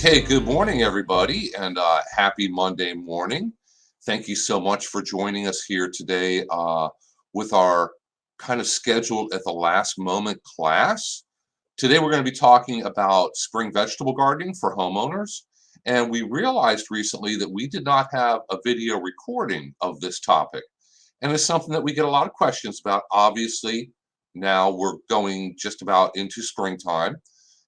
Okay, good morning, everybody, and happy Monday morning. Thank you so much for joining us here today with our kind of scheduled at the last moment class. Today, we're going to be talking about spring vegetable gardening for homeowners. And we realized recently that we did not have a video recording of this topic. And it's something that we get a lot of questions about. Obviously, now we're going just about into springtime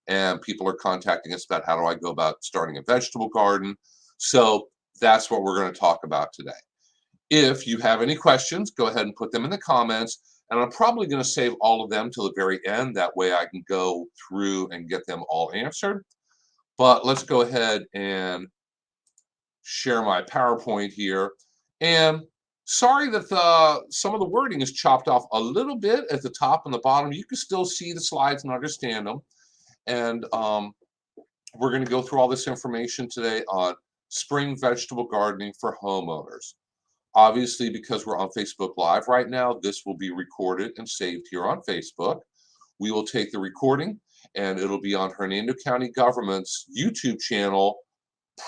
and people are contacting us about how do I go about starting a vegetable garden. So that's what we're going to talk about today. If you have any questions, go ahead and put them in the comments. And I'm probably going to save all of them till the very end. That way I can go through and get them all answered. But let's go ahead and share my PowerPoint here. And sorry that some of the wording is chopped off a little bit at the top and the bottom. You can still see the slides and understand them. And we're going to go through all this information today on spring vegetable gardening for homeowners. Obviously, because we're on Facebook Live right now, this will be recorded and saved here on Facebook. We will take the recording and it'll be on Hernando County Government's YouTube channel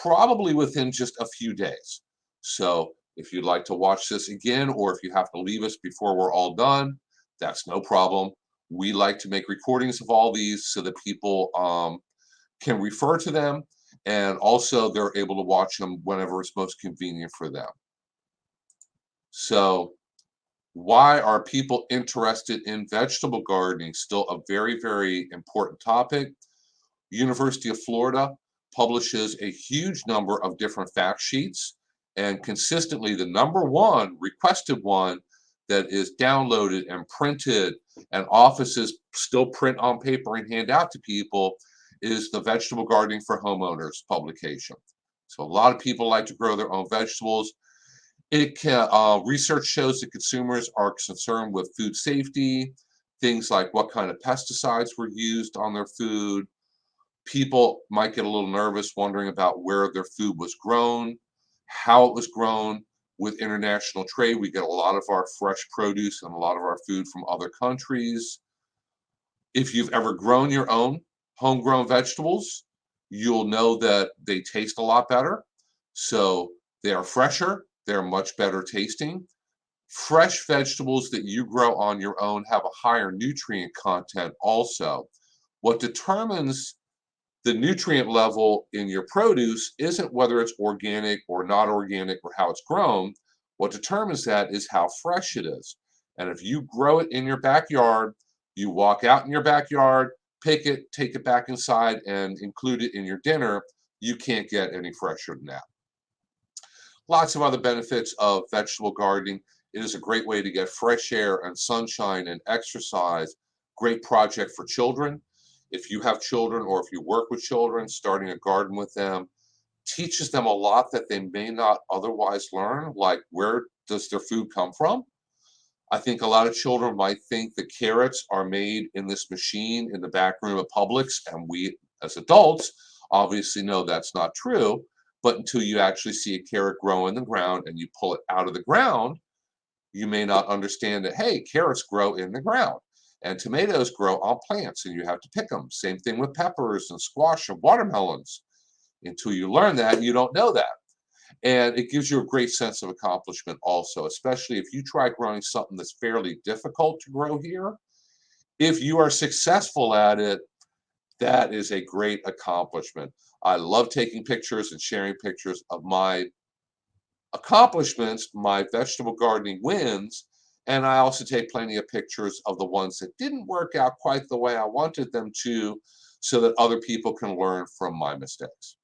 probably within just a few days. So if you'd like to watch this again, or if you have to leave us before we're all done, that's no problem. We like to make recordings of all these so that people can refer to them, and also they're able to watch them whenever it's most convenient for them. So why are people interested in vegetable gardening? Still a very, very important topic. University of Florida publishes a huge number of different fact sheets, and consistently the number one requested one that is downloaded and printed and offices still print on paper and hand out to people is the Vegetable Gardening for Homeowners publication. So a lot of people like to grow their own vegetables. Research shows that consumers are concerned with food safety, things like what kind of pesticides were used on their food. People might get a little nervous wondering about where their food was grown, how it was grown. With international trade, we get a lot of our fresh produce and a lot of our food from other countries. If you've ever grown your own homegrown vegetables, you'll know that they taste a lot better. So they are fresher, they're much better tasting. Fresh vegetables that you grow on your own have a higher nutrient content also. What determines the nutrient level in your produce isn't whether it's organic or not organic or how it's grown. What determines that is how fresh it is. And if you grow it in your backyard, you walk out in your backyard, pick it, take it back inside, and include it in your dinner, you can't get any fresher than that. Lots of other benefits of vegetable gardening. It is a great way to get fresh air and sunshine and exercise. Great project for children. If you have children or if you work with children, starting a garden with them teaches them a lot that they may not otherwise learn, like where does their food come from? I think a lot of children might think the carrots are made in this machine in the back room of Publix, and we as adults obviously know that's not true. But until you actually see a carrot grow in the ground and you pull it out of the ground, you may not understand that, hey, carrots grow in the ground and tomatoes grow on plants and you have to pick them. Same thing with peppers and squash and watermelons. Until you learn that, you don't know that. And it gives you a great sense of accomplishment also, especially if you try growing something that's fairly difficult to grow here. If you are successful at it, that is a great accomplishment. I love taking pictures and sharing pictures of my accomplishments, my vegetable gardening wins, and I also take plenty of pictures of the ones that didn't work out quite the way I wanted them to, so that other people can learn from my mistakes.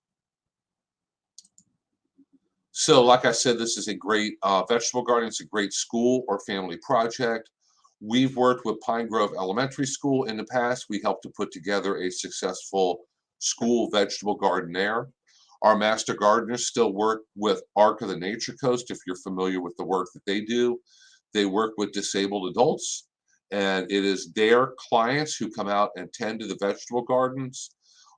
So like I said, this is a great vegetable garden. It's a great school or family project. We've worked with Pine Grove Elementary School in the past. We helped to put together a successful school vegetable garden there. Our master gardeners still work with Arc of the Nature Coast, if you're familiar with the work that they do. They work with disabled adults, and it is their clients who come out and tend to the vegetable gardens.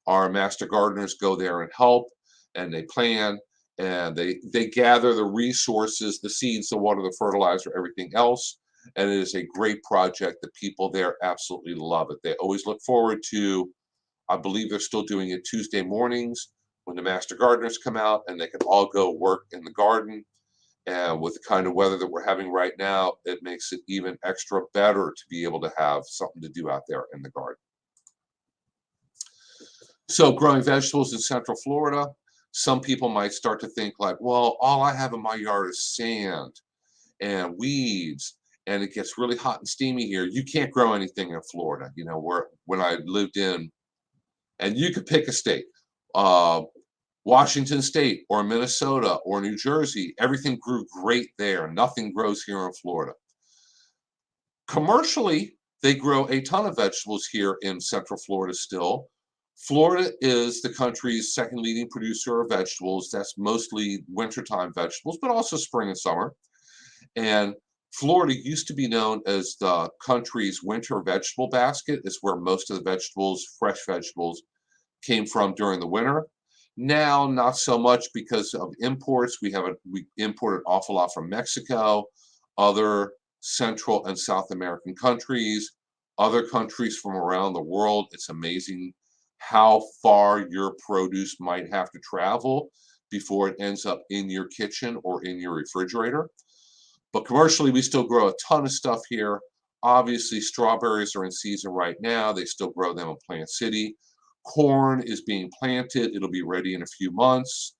Our master gardeners go there and help, and they plan, and they gather the resources, the seeds, the water, the fertilizer, everything else. And it is a great project. The people there absolutely love it. They always look forward to, I believe they're still doing it Tuesday mornings, when the master gardeners come out and they can all go work in the garden. And with the kind of weather that we're having right now, it makes it even extra better to be able to have something to do out there in the garden. So growing vegetables in Central Florida, some people might start to think like, well, all I have in my yard is sand and weeds, and it gets really hot and steamy here. You can't grow anything in Florida. You know, where when I lived in, and you could pick a state, uh, Washington State or Minnesota or New Jersey, everything grew great there. Nothing grows here in Florida. Commercially, they grow a ton of vegetables here in Central Florida still. Florida is the country's second leading producer of vegetables. That's mostly wintertime vegetables, but also spring and summer. And Florida used to be known as the country's winter vegetable basket. It's where most of the vegetables, fresh vegetables, came from during the winter. Now, not so much because of imports. We import an awful lot from Mexico, other Central and South American countries, other countries from around the world. It's amazing how far your produce might have to travel before it ends up in your kitchen or in your refrigerator. But commercially, we still grow a ton of stuff here. Obviously, strawberries are in season right now. They still grow them in Plant City. Corn is being planted. It'll be ready in a few months.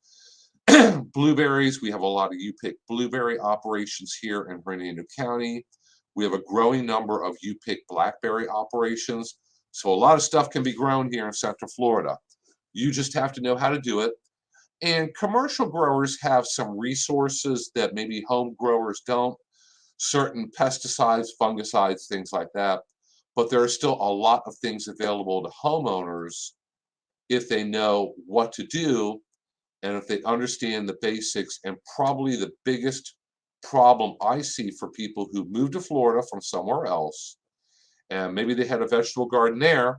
Blueberries, we have a lot of U-pick blueberry operations here in Hernando County. We have a growing number of U-pick blackberry operations. So a lot of stuff can be grown here in Central Florida. You just have to know how to do it. And commercial growers have some resources that maybe home growers don't, certain pesticides, fungicides, things like that. But there are still a lot of things available to homeowners if they know what to do and if they understand the basics. And probably the biggest problem I see for people who move to Florida from somewhere else, and maybe they had a vegetable garden there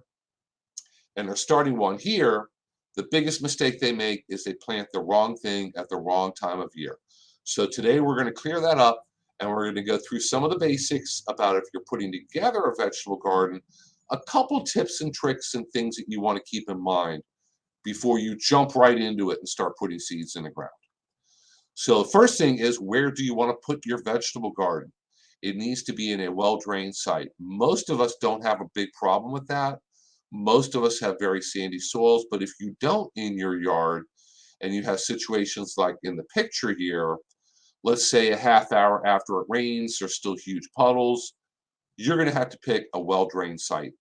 and they're starting one here, the biggest mistake they make is they plant the wrong thing at the wrong time of year. So today we're going to clear that up, and we're going to go through some of the basics about if you're putting together a vegetable garden, a couple tips and tricks and things that you want to keep in mind before you jump right into it and start putting seeds in the ground. So the first thing is, where do you want to put your vegetable garden? It needs to be in a well-drained site. Most of us don't have a big problem with that. Most of us have very sandy soils, but if you don't in your yard and you have situations like in the picture here, let's say a half hour after it rains, there's still huge puddles, you're going to have to pick a well-drained site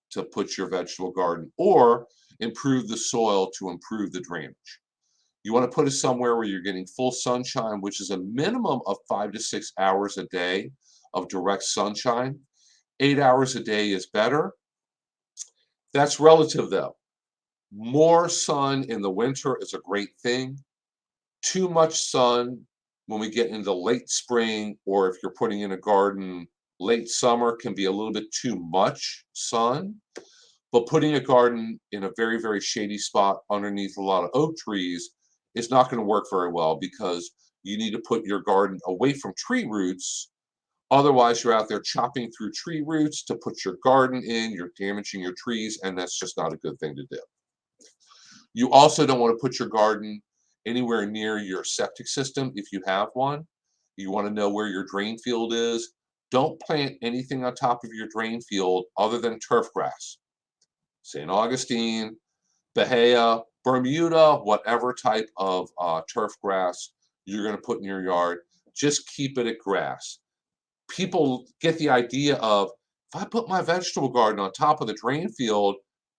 to put your vegetable garden, or improve the soil to improve the drainage. You want to put it somewhere where you're getting full sunshine, which is a minimum of 5 to 6 hours a day of direct sunshine. 8 hours a day is better. That's relative though. More sun in the winter is a great thing. Too much sun when we get into late spring, or if you're putting in a garden late summer, can be a little bit too much sun. But putting a garden in a very, very shady spot underneath a lot of oak trees is not going to work very well, because you need to put your garden away from tree roots. Otherwise, you're out there chopping through tree roots to put your garden in, you're damaging your trees, and that's just not a good thing to do. You also don't want to put your garden anywhere near your septic system if you have one. You want to know where your drain field is. Don't plant anything on top of your drain field other than turf grass. St. Augustine, Bahia, Bermuda, whatever type of turf grass you're going to put in your yard, just keep it at grass. People get the idea of, if I put my vegetable garden on top of the drain field,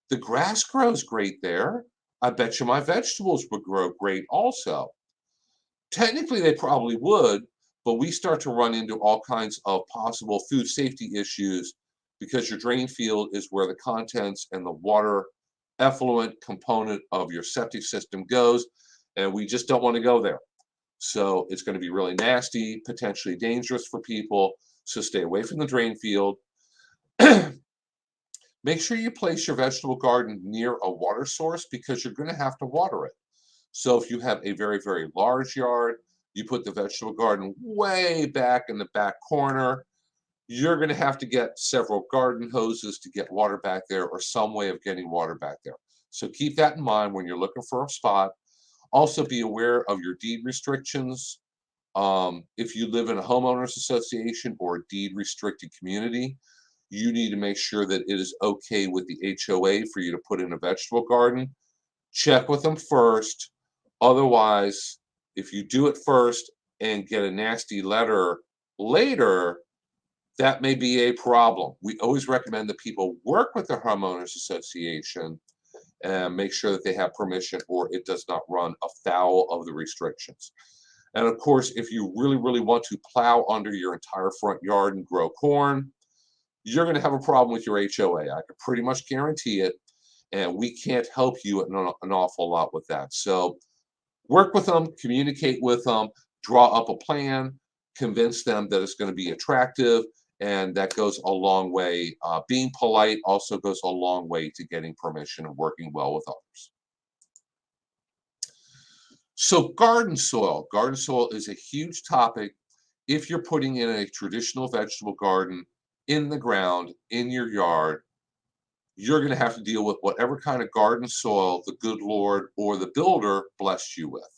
the grass grows great there. I bet you my vegetables would grow great also. Technically, they probably would, but we start to run into all kinds of possible food safety issues, because your drain field is where the contents and the water effluent component of your septic system goes, and we just don't want to go there. So it's going to be really nasty, potentially dangerous for people. So stay away from the drain field. Make sure you place your vegetable garden near a water source, because you're going to have to water it. So if you have a very, very large yard, you put the vegetable garden way back in the back corner, you're going to have to get several garden hoses to get water back there, or some way of getting water back there. So keep that in mind when you're looking for a spot. Also, be aware of your deed restrictions. If you live in a homeowners association or a deed restricted community, you need to make sure that it is okay with the HOA for you to put in a vegetable garden. Check with them first. Otherwise, if you do it first and get a nasty letter later, that may be a problem. We always recommend that people work with their homeowners association and make sure that they have permission or it does not run afoul of the restrictions. And of course, if you really, really want to plow under your entire front yard and grow corn, you're going to have a problem with your HOA. I can pretty much guarantee it. And we can't help you an awful lot with that. So work with them, communicate with them, draw up a plan, convince them that it's going to be attractive, and that goes a long way. Being polite also goes a long way to getting permission and working well with others. So garden soil is a huge topic. If you're putting in a traditional vegetable garden in the ground, in your yard, you're going to have to deal with whatever kind of garden soil the good Lord or the builder blessed you with.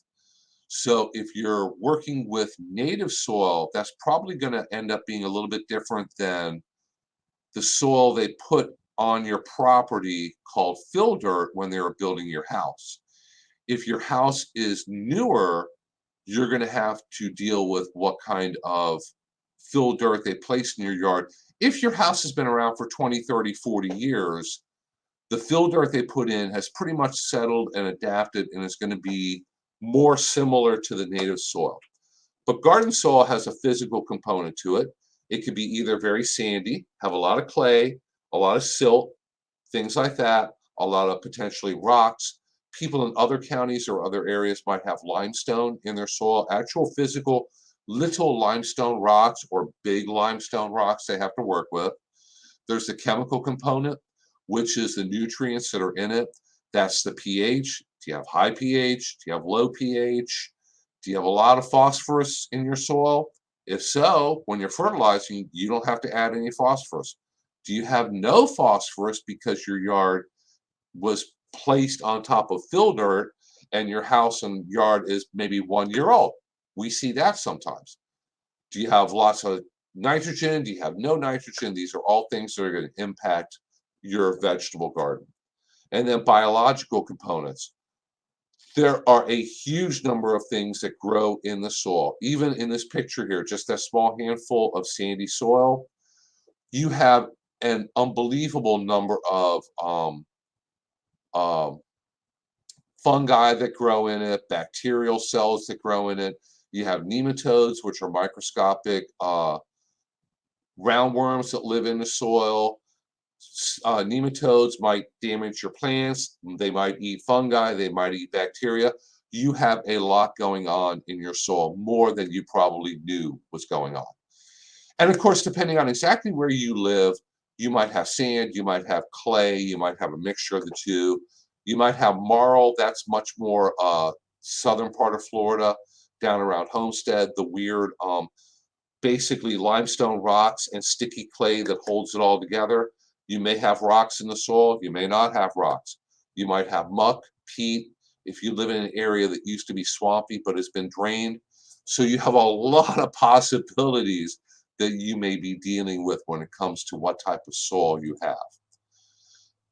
So if you're working with native soil, that's probably going to end up being a little bit different than the soil they put on your property called fill dirt when they were building your house. If your house is newer, you're going to have to deal with what kind of fill dirt they place in your yard. If your house has been around for 20, 30, 40 years, the fill dirt they put in has pretty much settled and adapted and is going to be more similar to the native soil. But garden soil has a physical component to it. It could be either very sandy, have a lot of clay, a lot of silt, things like that, a lot of potentially rocks. People in other counties or other areas might have limestone in their soil, actual physical little limestone rocks or big limestone rocks they have to work with. There's the chemical component, which is the nutrients that are in it. That's the pH. Do you have high pH? Do you have low pH? Do you have a lot of phosphorus in your soil? If so, when you're fertilizing, you don't have to add any phosphorus. Do you have no phosphorus because your yard was placed on top of fill dirt and your house and yard is maybe 1 year old? We see that sometimes. Do you have lots of nitrogen? Do you have no nitrogen? These are all things that are going to impact your vegetable garden. And then biological components. There are a huge number of things that grow in the soil. Even in this picture here, just that small handful of sandy soil, you have an unbelievable number of um, fungi that grow in it, bacterial cells that grow in it. You have nematodes, which are microscopic roundworms that live in the soil. Nematodes might damage your plants. They might eat fungi. They might eat bacteria. You have a lot going on in your soil, more than you probably knew was going on. And of course, depending on exactly where you live, you might have sand, you might have clay, you might have a mixture of the two. You might have marl. That's much more southern part of Florida, down around Homestead, the weird basically limestone rocks and sticky clay that holds it all together. You may have rocks in the soil. You may not have rocks. You might have muck, peat, if you live in an area that used to be swampy but has been drained. So you have a lot of possibilities that you may be dealing with when it comes to what type of soil you have.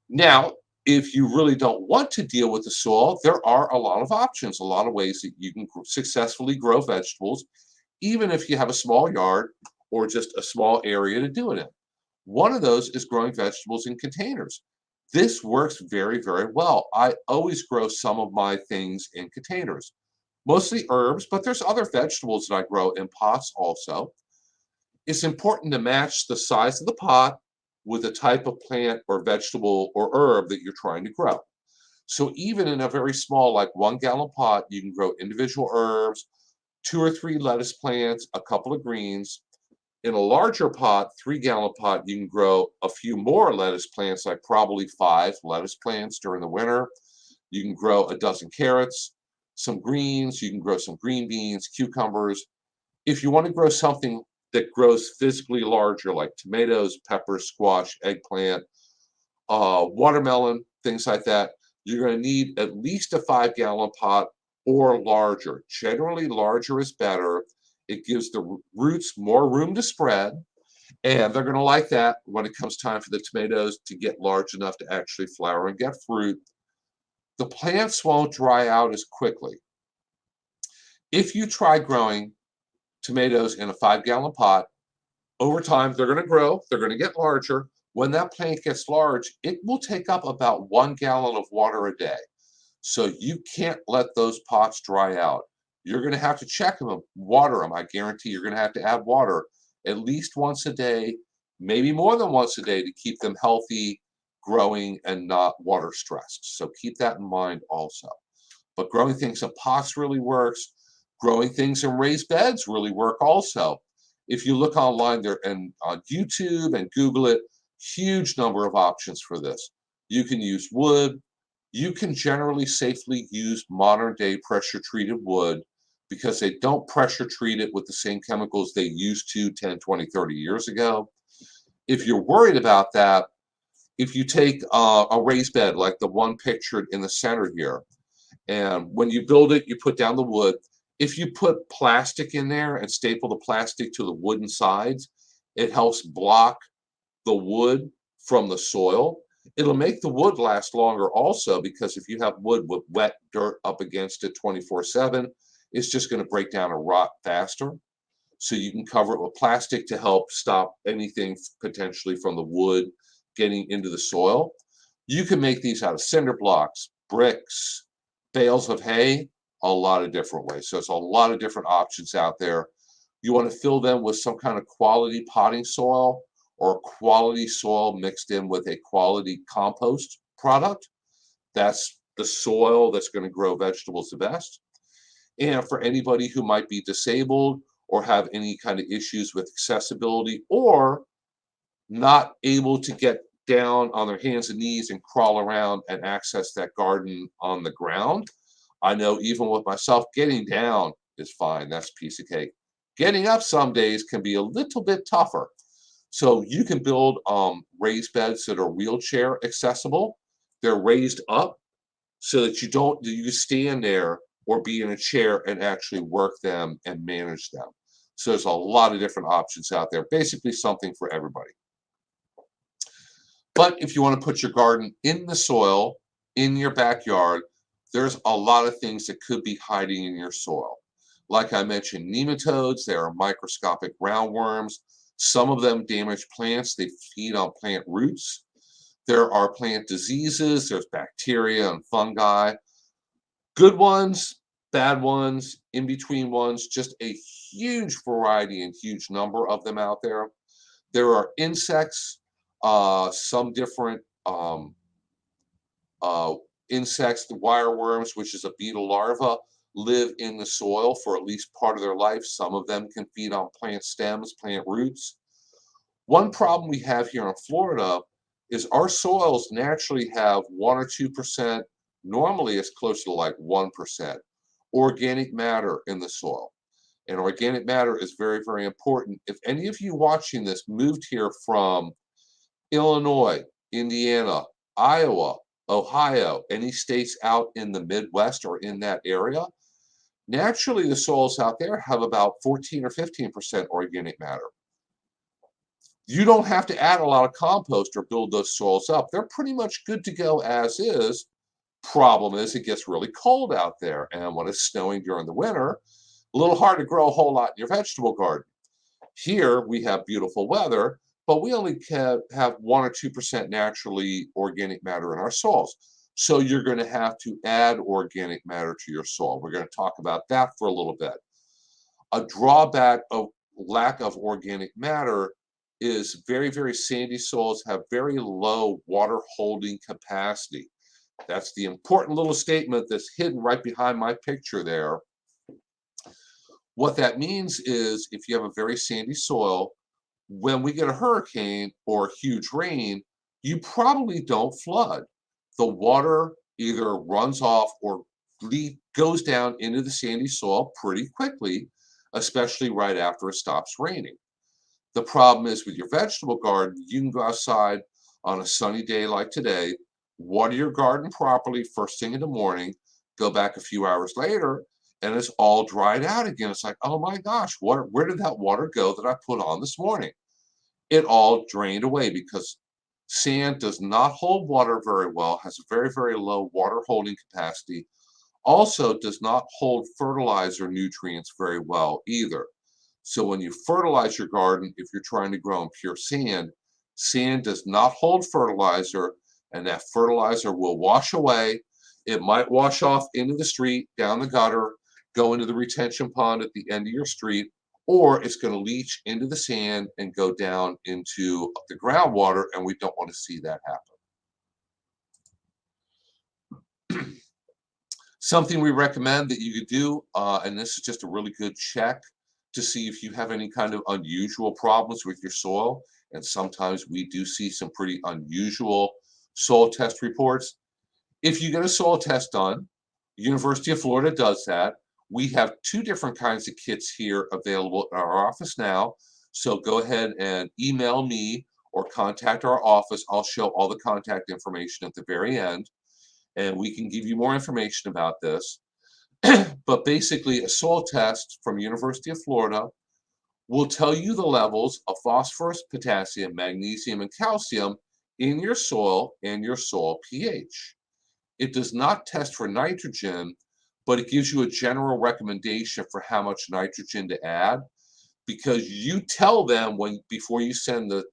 Now, if you really don't want to deal with the soil, there are a lot of options, a lot of ways that you can successfully grow vegetables, even if you have a small yard or just a small area to do it in. One of those is growing vegetables in containers. This works very, very well. I always grow some of my things in containers, mostly herbs, but there's other vegetables that I grow in pots also. It's important to match the size of the pot with the type of plant or vegetable or herb that you're trying to grow. So even in a very small, like 1 gallon pot, you can grow individual herbs, 2 or 3 lettuce plants, a couple of greens. In a larger pot, 3 gallon pot, you can grow a few more lettuce plants, like probably 5 lettuce plants during the winter. You can grow a dozen carrots, some greens, you can grow some green beans, cucumbers. If you want to grow something that grows physically larger, like tomatoes, peppers, squash, eggplant, watermelon, things like that, You're going to need at least a 5-gallon pot or larger. Generally, larger is better. It gives the roots more room to spread, and they're going to like that when it comes time for the tomatoes to get large enough to actually flower and get fruit. The plants won't dry out as quickly. If you try growing tomatoes in a 5-gallon pot, over time they're going to grow, they're going to get larger. When that plant gets large, it will take up about 1 gallon of water a day. So you can't let those pots dry out. You're going to have to check them, water them. I guarantee you're going to have to add water at least once a day, maybe more than once a day, to keep them healthy, growing, and not water stressed. So keep that in mind also. But growing things in pots really works. Growing things in raised beds really work also. If you look online there and on YouTube and Google it, huge number of options for this. You can use wood. You can generally safely use modern day pressure treated wood because they don't pressure treat it with the same chemicals they used to 10, 20, 30 years ago. If you're worried about that, if you take a raised bed like the one pictured in the center here, and when you build it, you put down the wood. If you put plastic in there and staple the plastic to the wooden sides, it helps block the wood from the soil. It'll make the wood last longer also, because if you have wood with wet dirt up against it 24/7, it's just going to break down and rot faster. So you can cover it with plastic to help stop anything potentially from the wood getting into the soil. You can make these out of cinder blocks, bricks, bales of hay, a lot of different ways. So it's a lot of different options out there. You want to fill them with some kind of quality potting soil or quality soil mixed in with a quality compost product. That's the soil that's going to grow vegetables the best. And for anybody who might be disabled or have any kind of issues with accessibility or not able to get down on their hands and knees and crawl around and access that garden on the ground. I know even with myself, getting down is fine. That's a piece of cake. Getting up some days can be a little bit tougher. So you can build raised beds that are wheelchair accessible. They're raised up so that you stand there or be in a chair and actually work them and manage them. So there's a lot of different options out there, basically something for everybody. But if you want to put your garden in the soil, in your backyard, there's a lot of things that could be hiding in your soil. Like I mentioned, nematodes, there are microscopic roundworms. Some of them damage plants. They feed on plant roots. There are plant diseases. There's bacteria and fungi. Good ones, bad ones, in between ones, just a huge variety and huge number of them out there. There are insects, some different uh, insects, the wireworms, which is a beetle larva, live in the soil for at least part of their life. Some of them can feed on plant stems, plant roots. One problem we have here in Florida is our soils naturally have 1 or 2%, normally it's closer to like 1%, organic matter in the soil. And organic matter is very, very important. If any of you watching this moved here from Illinois, Indiana, Iowa, Ohio, any states out in the Midwest or in that area, naturally the soils out there have about 14 or 15% organic matter. You don't have to add a lot of compost or build those soils up. They're pretty much good to go as is. Problem is, it gets really cold out there. And when it's snowing during the winter, a little hard to grow a whole lot in your vegetable garden. Here, we have beautiful weather, but we only have 1 or 2% naturally organic matter in our soils. So you're going to have to add organic matter to your soil. We're going to talk about that for a little bit. A drawback of lack of organic matter is very, very sandy soils have very low water holding capacity. That's the important little statement that's hidden right behind my picture there. What that means is if you have a very sandy soil, when we get a hurricane or huge rain, you probably don't flood. The water either runs off or goes down into the sandy soil pretty quickly, especially right after it stops raining. The problem is with your vegetable garden, you can go outside on a sunny day like today, water your garden properly first thing in the morning, go back a few hours later, and it's all dried out again. It's like, oh my gosh, where did that water go that I put on this morning? It all drained away because sand does not hold water very well, has a very, very low water holding capacity, also does not hold fertilizer nutrients very well either. So when you fertilize your garden, if you're trying to grow in pure sand, sand does not hold fertilizer, and that fertilizer will wash away. It might wash off into the street, down the gutter, go into the retention pond at the end of your street, or it's going to leach into the sand and go down into the groundwater, and we don't want to see that happen. Something we recommend that you could do, and this is just a really good check to see if you have any kind of unusual problems with your soil, and sometimes we do see some pretty unusual soil test reports. If you get a soil test done, University of Florida does that. We have two different kinds of kits here available in our office now. So go ahead and email me or contact our office. I'll show all the contact information at the very end, and we can give you more information about this. But basically, a soil test from University of Florida will tell you the levels of phosphorus, potassium, magnesium, and calcium in your soil and your soil pH. It does not test for nitrogen, but it gives you a general recommendation for how much nitrogen to add, because you tell them before you send the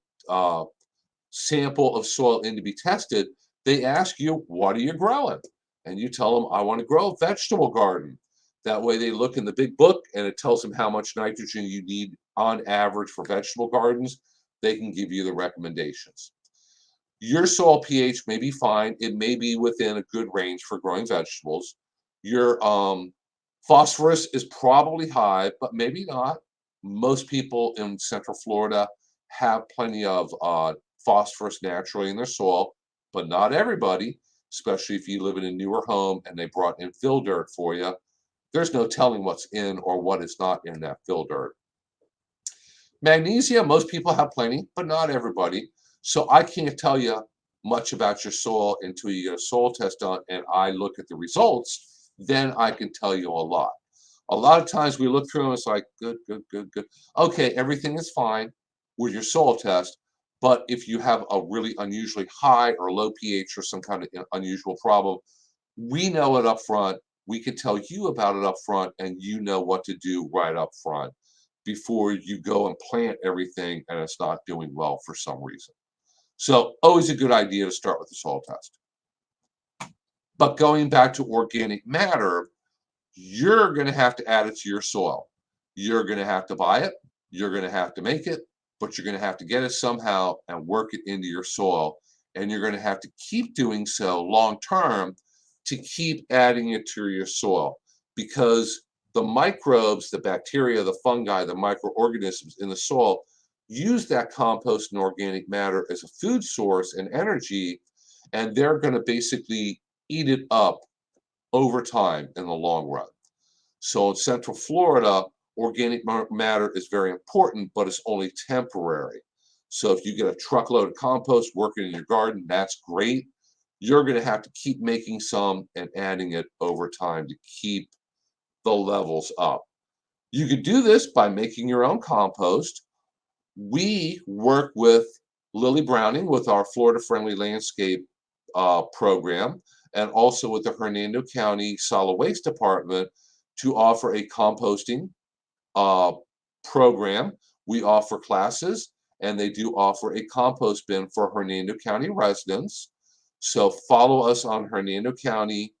sample of soil in to be tested, they ask you, what are you growing? And you tell them, I want to grow a vegetable garden. That way they look in the big book and it tells them how much nitrogen you need on average for vegetable gardens. They can give you the recommendations. Your soil pH may be fine. It may be within a good range for growing vegetables. Your phosphorus is probably high, but maybe not. Most people in Central Florida have plenty of phosphorus naturally in their soil, but not everybody, especially if you live in a newer home and they brought in fill dirt for you. There's no telling what's in or what is not in that fill dirt. Magnesium, most people have plenty, but not everybody. So I can't tell you much about your soil until you get a soil test done and I look at the results. Then I can tell you a lot. A lot of times we look through and it's like, good, good, good, good. Okay, everything is fine with your soil test. But if you have a really unusually high or low pH or some kind of unusual problem, we know it up front. We can tell you about it up front, and you know what to do right up front before you go and plant everything and it's not doing well for some reason. So always a good idea to start with the soil test. But going back to organic matter, you're going to have to add it to your soil. You're going to have to buy it. You're going to have to make it, but you're going to have to get it somehow and work it into your soil. And you're going to have to keep doing so long term to keep adding it to your soil, because the microbes, the bacteria, the fungi, the microorganisms in the soil use that compost and organic matter as a food source and energy, and they're going to basically eat it up over time in the long run. So in Central Florida, organic matter is very important, but it's only temporary. So if you get a truckload of compost working in your garden, that's great. You're going to have to keep making some and adding it over time to keep the levels up. You could do this by making your own compost. We work with Lily Browning with our Florida Friendly Landscape program, and also with the Hernando County Solid Waste Department to offer a composting uh, program. We offer classes, and they do offer a compost bin for Hernando County residents. So follow us on Hernando County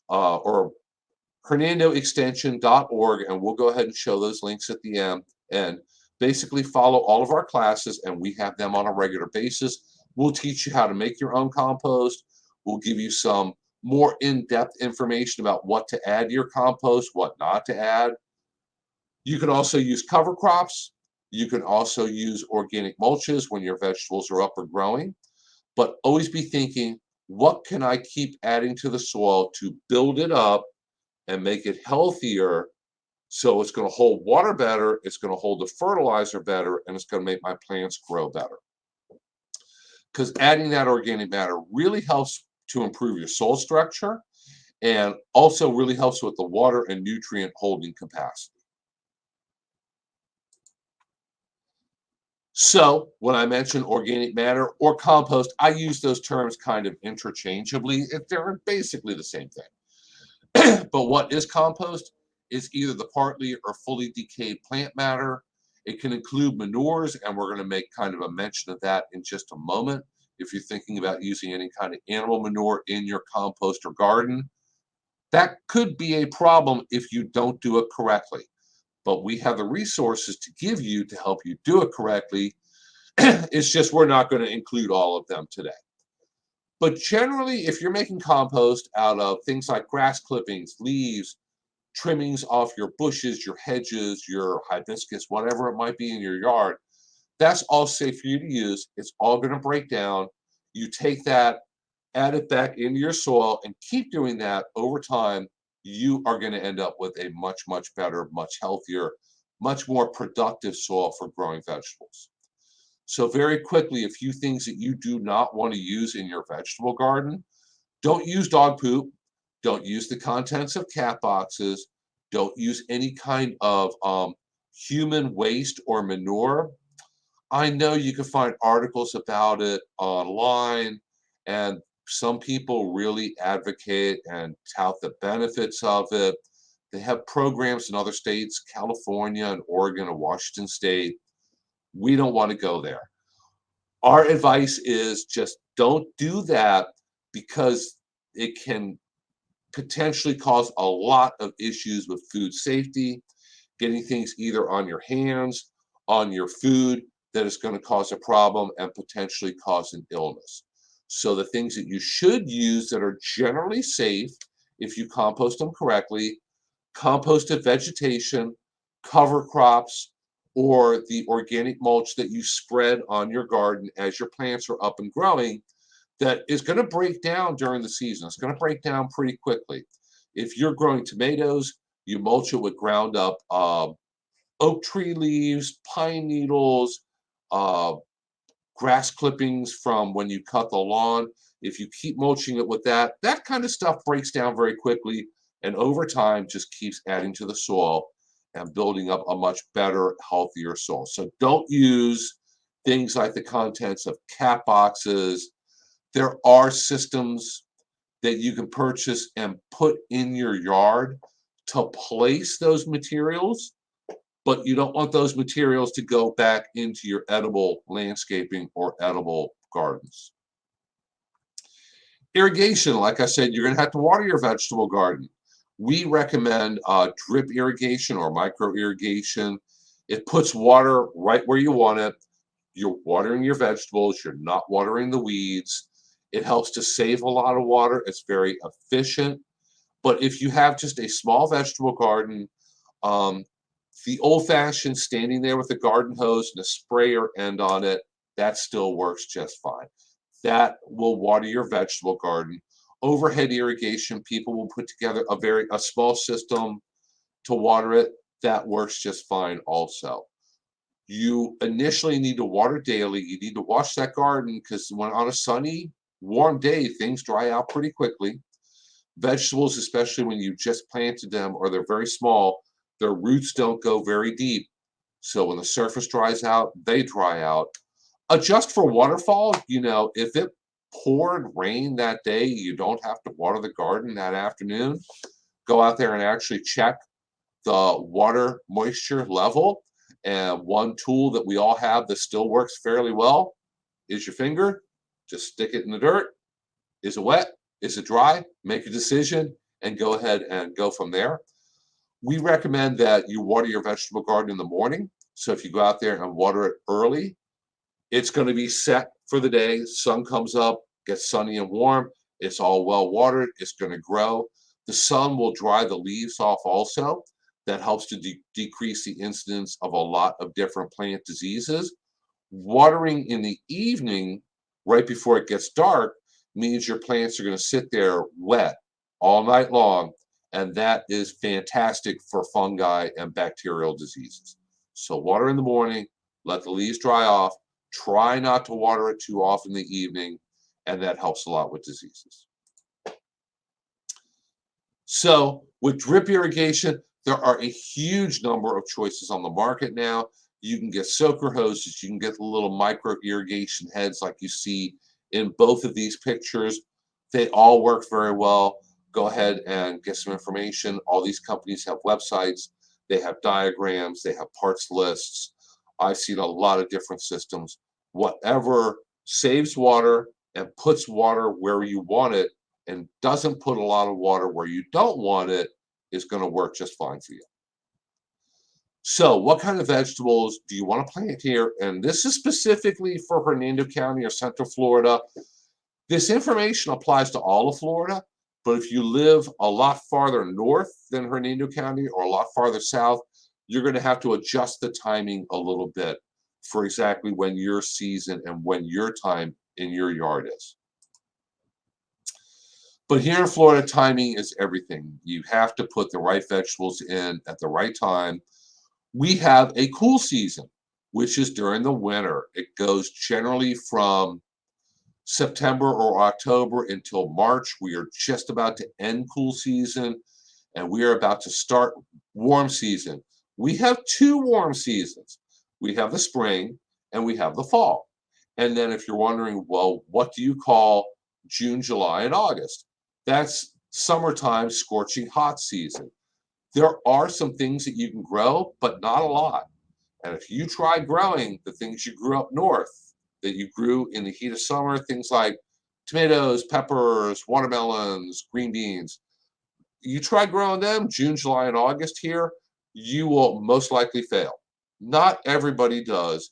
or hernandoextension.org, and we'll go ahead and show those links at the end. And basically follow all of our classes, and we have them on a regular basis. We'll teach you how to make your own compost. We'll give you some more in-depth information about what to add to your compost, what not to add. You can also use cover crops. You can also use organic mulches when your vegetables are up or growing. But always be thinking, what can I keep adding to the soil to build it up and make it healthier, so it's going to hold water better, it's going to hold the fertilizer better, and it's going to make my plants grow better. Because adding that organic matter really helps to improve your soil structure and also really helps with the water and nutrient holding capacity. So when I mention organic matter or compost, I use those terms kind of interchangeably. They're basically the same thing. But what is compost is either the partly or fully decayed plant matter. It can include manures, and we're going to make kind of a mention of that in just a moment. If you're thinking about using any kind of animal manure in your compost or garden, that could be a problem if you don't do it correctly. But we have the resources to give you to help you do it correctly. It's just we're not going to include all of them today. But generally, if you're making compost out of things like grass clippings, leaves, trimmings off your bushes, your hedges, your hibiscus, whatever it might be in your yard, that's all safe for you to use. It's all going to break down. You take that, add it back into your soil, and keep doing that over time. You are going to end up with a much, much better, much healthier, much more productive soil for growing vegetables. So very quickly, a few things that you do not want to use in your vegetable garden. Don't use dog poop. Don't use the contents of cat boxes. Don't use any kind of human waste or manure. I know you can find articles about it online, and some people really advocate and tout the benefits of it. They have programs in other states, California and Oregon and Washington State. We don't want to go there. Our advice is just don't do that because it can potentially cause a lot of issues with food safety, getting things either on your hands, on your food that is going to cause a problem and potentially cause an illness. So the things that you should use that are generally safe, if you compost them correctly, composted vegetation, cover crops, or the organic mulch that you spread on your garden as your plants are up and growing, that is going to break down during the season. It's going to break down pretty quickly. If you're growing tomatoes, you mulch it with ground up oak tree leaves, pine needles, uh, grass clippings from when you cut the lawn. If you keep mulching it with that, that kind of stuff breaks down very quickly and over time just keeps adding to the soil and building up a much better, healthier soil. So don't use things like the contents of cat boxes. There are systems that you can purchase and put in your yard to place those materials, but you don't want those materials to go back into your edible landscaping or edible gardens. Irrigation, like I said, you're going to have to water your vegetable garden. We recommend drip irrigation or micro irrigation. It puts water right where you want it. You're watering your vegetables, you're not watering the weeds. It helps to save a lot of water. It's very efficient. But if you have just a small vegetable garden, um, the old-fashioned standing there with a garden hose and a sprayer end on it, that still works just fine. That will water your vegetable garden. Overhead irrigation, people will put together a small system to water it. That works just fine also. You initially need to water daily. You need to wash that garden because when on a sunny, warm day, things dry out pretty quickly. Vegetables, especially when you just planted them or they're very small, their roots don't go very deep. So when the surface dries out, they dry out. Adjust for waterfall. If it poured rain that day, you don't have to water the garden that afternoon. Go out there and actually check the water moisture level. And one tool that we all have that still works fairly well is your finger. Just stick it in the dirt. Is it wet? Is it dry? Make a decision and go ahead and go from there. We recommend that you water your vegetable garden in the morning. So if you go out there and water it early, it's going to be set for the day. Sun comes up, gets sunny and warm. It's all well watered. It's going to grow. The sun will dry the leaves off also. That helps to decrease the incidence of a lot of different plant diseases. Watering in the evening, right before it gets dark, means your plants are going to sit there wet all night long, and that is fantastic for fungi and bacterial diseases. So water in the morning, let the leaves dry off, try not to water it too often in the evening, and that helps a lot with diseases. So with drip irrigation, there are a huge number of choices on the market now. You can get soaker hoses, you can get the little micro irrigation heads like you see in both of these pictures. They all work very well. Go ahead and get some information. All these companies have websites, they have diagrams, they have parts lists. I've seen a lot of different systems. Whatever saves water and puts water where you want it and doesn't put a lot of water where you don't want it is going to work just fine for you. So, what kind of vegetables do you want to plant here? And this is specifically for Hernando County or Central Florida. This information applies to all of Florida, but if you live a lot farther north than Hernando County or a lot farther south, you're going to have to adjust the timing a little bit for exactly when your season and when your time in your yard is. But here in Florida, timing is everything. You have to put the right vegetables in at the right time. We have a cool season, which is during the winter. It goes generally from September or October until March. We are just about to end cool season and we are about to start warm season. We have two warm seasons. We have the spring and we have the fall. And then if you're wondering, well, what do you call June, July, and August? That's summertime scorching hot season. There are some things that you can grow, but not a lot. And if you try growing the things you grew up north, that you grew in the heat of summer, things like tomatoes, peppers, watermelons, green beans, you try growing them June, July, and August here, you will most likely fail. Not everybody does,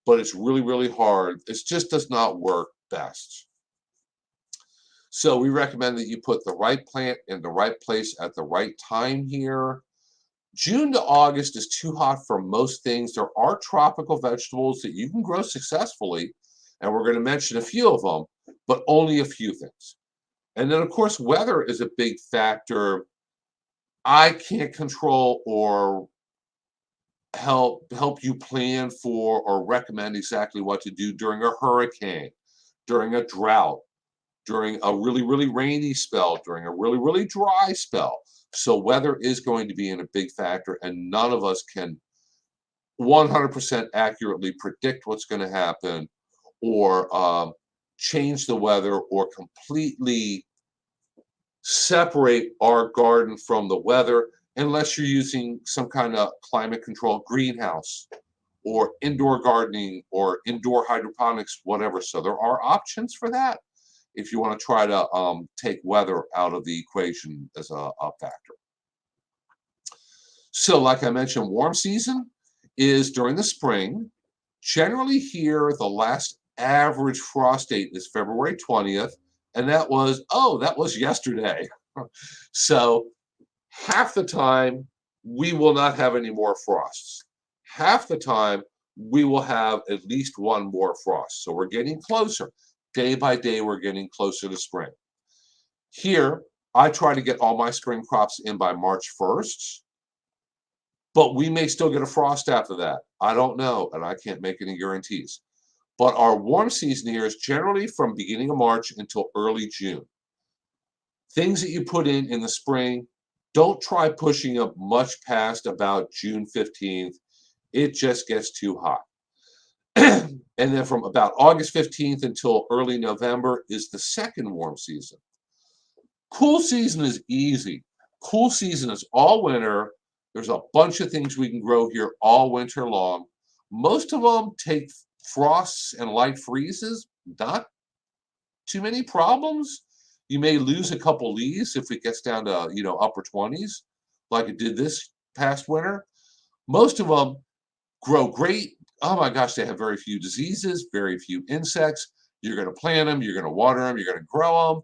but it's really, really hard. It just does not work best. So we recommend that you put the right plant in the right place at the right time here. June to August is too hot for most things. There are tropical vegetables that you can grow successfully, and we're going to mention a few of them, but only a few things. And then, of course, weather is a big factor. I can't control or help you plan for or recommend exactly what to do during a hurricane, during a drought, during a really, really rainy spell, during a really, really dry spell. So weather is going to be in a big factor, and none of us can 100% accurately predict what's going to happen or change the weather or completely separate our garden from the weather unless you're using some kind of climate control greenhouse or indoor gardening or indoor hydroponics, whatever. So there are options for that if you want to try to take weather out of the equation as a factor. So like I mentioned, warm season is during the spring. Generally here, the last average frost date is February 20th, and that was yesterday. So half the time, we will not have any more frosts. Half the time, we will have at least one more frost. So we're getting closer. Day by day, we're getting closer to spring. Here, I try to get all my spring crops in by March 1st, but we may still get a frost after that. I don't know, and I can't make any guarantees. But our warm season here is generally from beginning of March until early June. Things that you put in the spring, don't try pushing up much past about June 15th. It just gets too hot. And then from about August 15th until early November is the second warm season. Cool season is easy. Cool season is all winter. There's a bunch of things we can grow here all winter long. Most of them take frosts and light freezes, not too many problems. You may lose a couple leaves if it gets down to, upper 20s, like it did this past winter. Most of them grow great. Oh my gosh, they have very few diseases, very few insects. You're going to plant them, you're going to water them, you're going to grow them.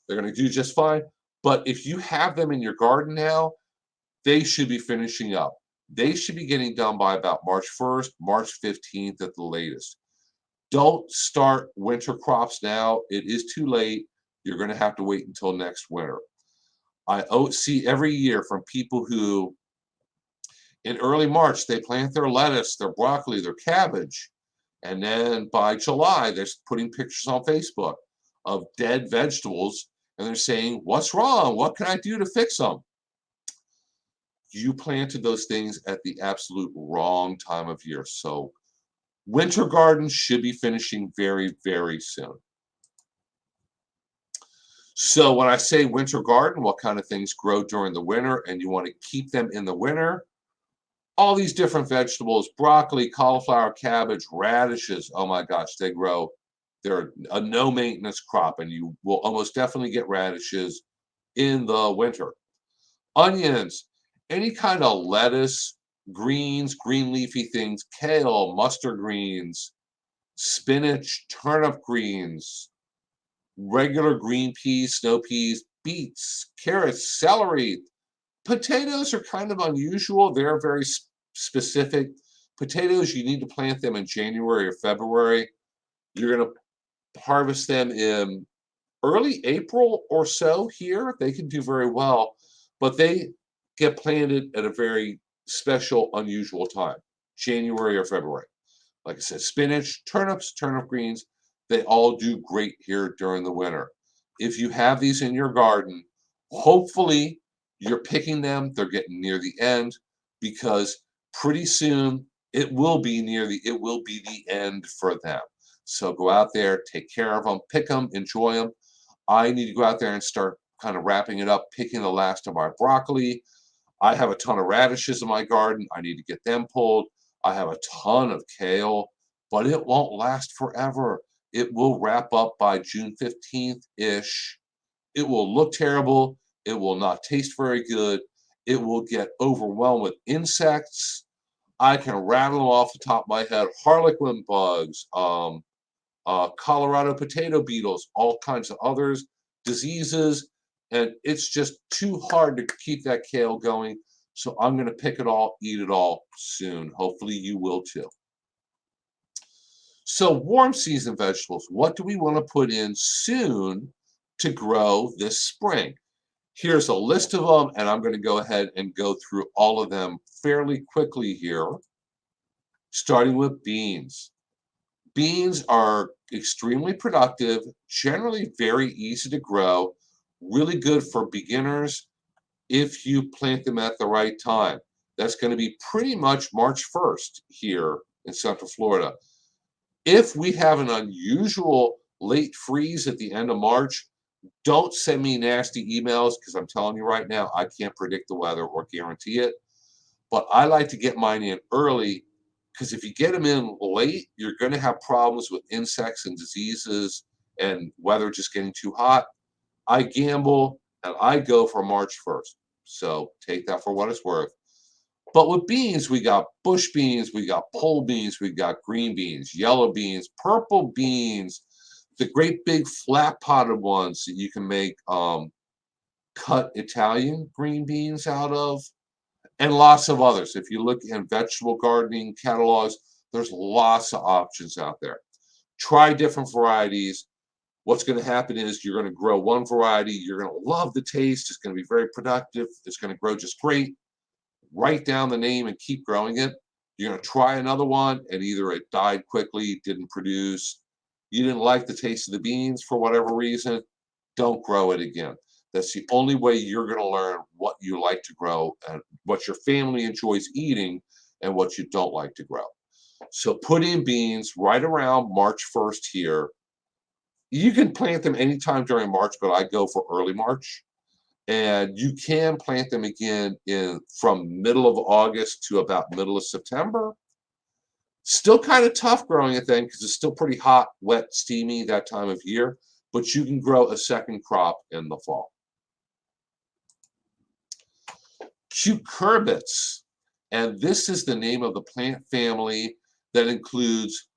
They're going to do just fine. But if you have them in your garden now, they should be finishing up. They should be getting done by about March 1st, March 15th at the latest. Don't start winter crops now. It is too late. You're going to have to wait until next winter. I see every year from people who in early March, they plant their lettuce, their broccoli, their cabbage. And then by July, they're putting pictures on Facebook of dead vegetables and they're saying, what's wrong? What can I do to fix them? You planted those things at the absolute wrong time of year. So winter gardens should be finishing very, very soon. So when I say winter garden, what kind of things grow during the winter and you want to keep them in the winter? All these different vegetables, broccoli, cauliflower, cabbage, radishes. Oh my gosh, they grow. They're a no maintenance crop, and you will almost definitely get radishes in the winter. Onions, any kind of lettuce, greens, green leafy things, kale, mustard greens, spinach, turnip greens, regular green peas, snow peas, beets, carrots, celery. Potatoes are kind of unusual. They're very specific. Potatoes, you need to plant them in January or February. You're going to harvest them in early April or so here. They can do very well, but they get planted at a very special, unusual time, January or February. Like I said, spinach, turnips, turnip greens, they all do great here during the winter. If you have these in your garden, hopefully you're picking them, they're getting near the end, because pretty soon it will be the end for them. So go out there, take care of them, pick them, enjoy them. I need to go out there and start kind of wrapping it up, picking the last of my broccoli. I have a ton of radishes in my garden. I need to get them pulled. I have a ton of kale, but it won't last forever. It will wrap up by June 15th-ish. It will look terrible. It will not taste very good. It will get overwhelmed with insects. I can rattle them off the top of my head. Harlequin bugs, Colorado potato beetles, all kinds of others, diseases, and it's just too hard to keep that kale going. So I'm going to pick it all, eat it all soon. Hopefully you will too. So warm season vegetables, what do we want to put in soon to grow this spring? Here's a list of them, and I'm going to go ahead and go through all of them fairly quickly here, starting with beans. Beans are extremely productive, generally very easy to grow, really good for beginners if you plant them at the right time. That's going to be pretty much March 1st here in Central Florida. If we have an unusual late freeze at the end of March, don't send me nasty emails, because I'm telling you right now, I can't predict the weather or guarantee it. But I like to get mine in early, because if you get them in late, you're going to have problems with insects and diseases and weather just getting too hot. I gamble and I go for March 1st. So take that for what it's worth. But with beans, we got bush beans, we got pole beans, we got green beans, yellow beans, purple beans, the great big flat potted ones that you can make cut Italian green beans out of, and lots of others. If you look in vegetable gardening catalogs, there's lots of options out there. Try different varieties. What's going to happen is you're going to grow one variety, you're going to love the taste, it's going to be very productive, it's going to grow just great. Write down the name and keep growing it. You're going to try another one, and either it died quickly, didn't produce, you didn't like the taste of the beans for whatever reason, don't grow it again. That's the only way you're going to learn what you like to grow and what your family enjoys eating and what you don't like to grow. So put in beans right around March 1st here. You can plant them anytime during March, but I go for early March. And you can plant them again from middle of August to about middle of September. Still kind of tough growing it then, because it's still pretty hot, wet, steamy that time of year, but you can grow a second crop in the fall. Cucurbits, and this is the name of the plant family that includes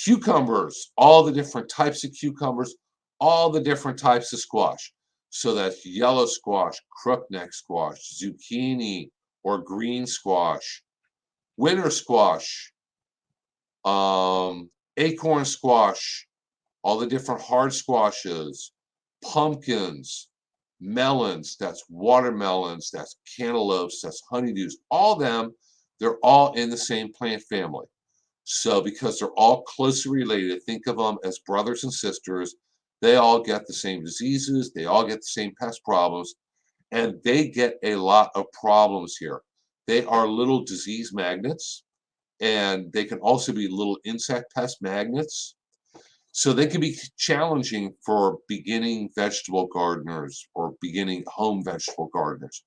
cucumbers, all the different types of cucumbers, all the different types of squash. So that's yellow squash, crookneck squash, zucchini or green squash, winter squash, acorn squash, all the different hard squashes, pumpkins, melons, that's watermelons, that's cantaloupes, that's honeydews, all them, they're all in the same plant family. So because they're all closely related, think of them as brothers and sisters. They all get the same diseases, they all get the same pest problems, and they get a lot of problems here. They are little disease magnets, and they can also be little insect pest magnets. So they can be challenging for beginning vegetable gardeners or beginning home vegetable gardeners.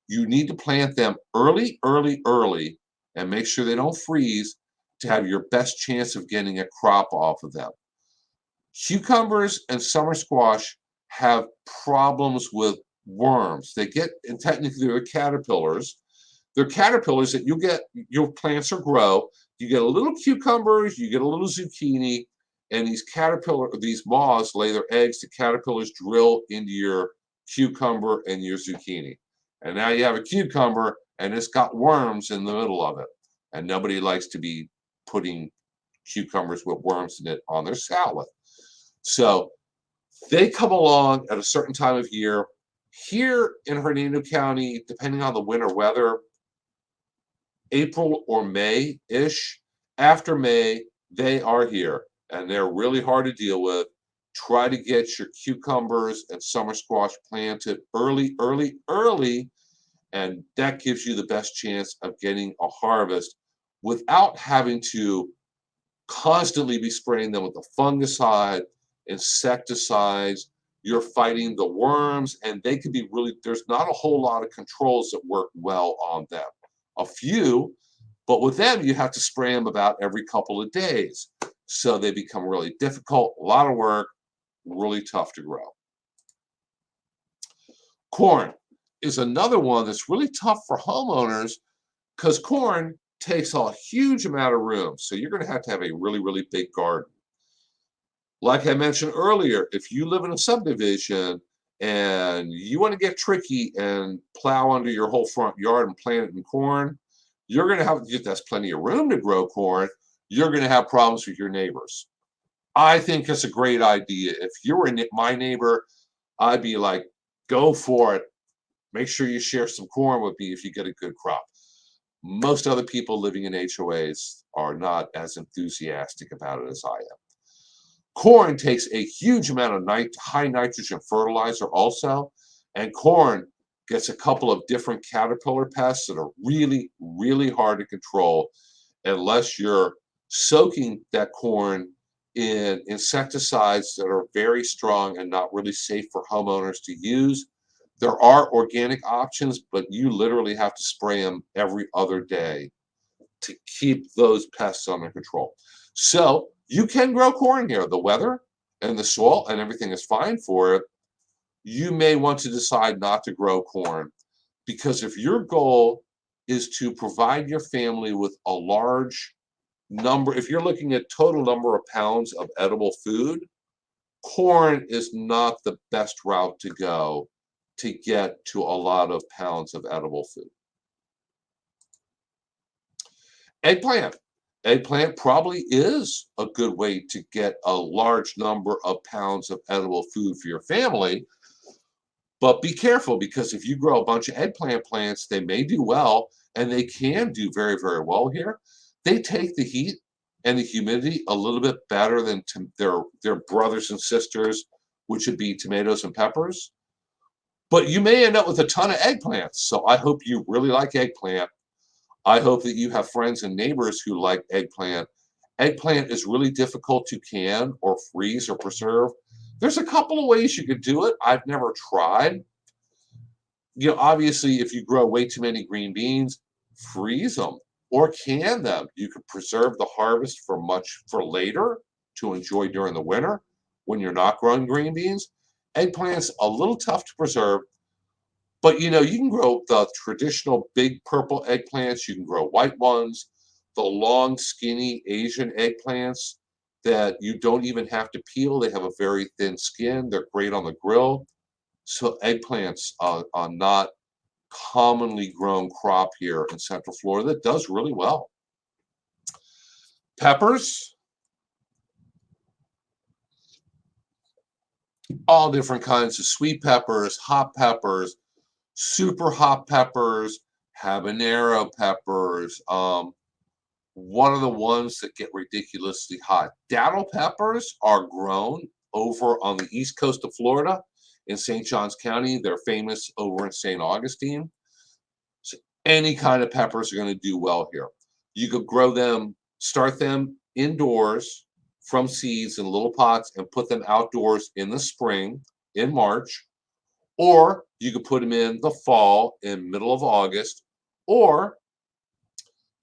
You need to plant them early, early, early, and make sure they don't freeze to have your best chance of getting a crop off of them. Cucumbers and summer squash have problems with worms. They get, and technically they're caterpillars. They're caterpillars that you get, your plants will grow. You get a little cucumbers, you get a little zucchini, and these moths lay their eggs. The caterpillars drill into your cucumber and your zucchini. And now you have a cucumber and it's got worms in the middle of it. And nobody likes to be putting cucumbers with worms in it on their salad. So they come along at a certain time of year. Here in Hernando County, depending on the winter weather, April or May-ish. After May, they are here, and they're really hard to deal with. Try to get your cucumbers and summer squash planted early, early, early, and that gives you the best chance of getting a harvest without having to constantly be spraying them with the fungicide, insecticides. You're fighting the worms, and they could be really, there's not a whole lot of controls that work well on them. A few, but with them, you have to spray them about every couple of days. So they become really difficult, a lot of work, really tough to grow. Corn is another one that's really tough for homeowners because corn takes a huge amount of room. So you're going to have a really, really big garden. Like I mentioned earlier, if you live in a subdivision and you want to get tricky and plow under your whole front yard and plant it in corn, you're going to have, if that's plenty of room to grow corn, you're going to have problems with your neighbors. I think it's a great idea. If you were my neighbor, I'd be like, go for it. Make sure you share some corn with me if you get a good crop. Most other people living in HOAs are not as enthusiastic about it as I am. Corn takes a huge amount of high nitrogen fertilizer also, and corn gets a couple of different caterpillar pests that are really, really hard to control unless you're soaking that corn in insecticides that are very strong and not really safe for homeowners to use. There are organic options, but you literally have to spray them every other day to keep those pests under control. So you can grow corn here. The weather and the soil and everything is fine for it. You may want to decide not to grow corn because if your goal is to provide your family with a large number, if you're looking at total number of pounds of edible food, corn is not the best route to go to get to a lot of pounds of edible food. Eggplant. Eggplant probably is a good way to get a large number of pounds of edible food for your family. But be careful because if you grow a bunch of eggplant plants, they may do well and they can do very, very well here. They take the heat and the humidity a little bit better than their brothers and sisters, which would be tomatoes and peppers. But you may end up with a ton of eggplants. So I hope you really like eggplant. I hope that you have friends and neighbors who like eggplant. Eggplant is really difficult to can or freeze or preserve. There's a couple of ways you could do it. I've never tried. You know, obviously, if you grow way too many green beans, freeze them or can them. You could preserve the harvest for later to enjoy during the winter when you're not growing green beans. Eggplant's a little tough to preserve, but you know, you can grow the traditional big purple eggplants, you can grow white ones, the long, skinny Asian eggplants that you don't even have to peel. They have a very thin skin. They're great on the grill. So eggplants are not commonly grown crop here in Central Florida that does really well. Peppers, all different kinds of sweet peppers, hot peppers, super hot peppers, habanero peppers. One of the ones that get ridiculously hot. Datil peppers are grown over on the east coast of Florida in St. Johns County. They're famous over in St. Augustine. So any kind of peppers are going to do well here. You could grow them, start them indoors from seeds in little pots and put them outdoors in the spring in March, or you could put them in the fall in middle of August, or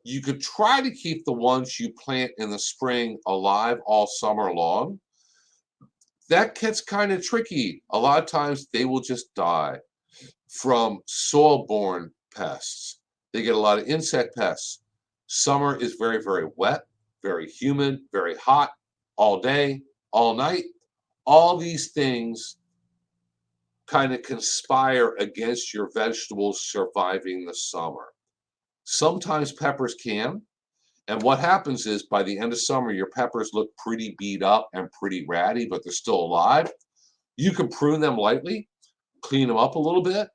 you could try to keep the ones you plant in the spring alive all summer long. That gets kind of tricky. A lot of times they will just die from soil-borne pests. They get a lot of insect pests. Summer is very, very wet, very humid, very hot, all day, all night. All these things kind of conspire against your vegetables surviving the summer. Sometimes peppers can, and what happens is by the end of summer, your peppers look pretty beat up and pretty ratty, but they're still alive. You can prune them lightly, clean them up a little bit,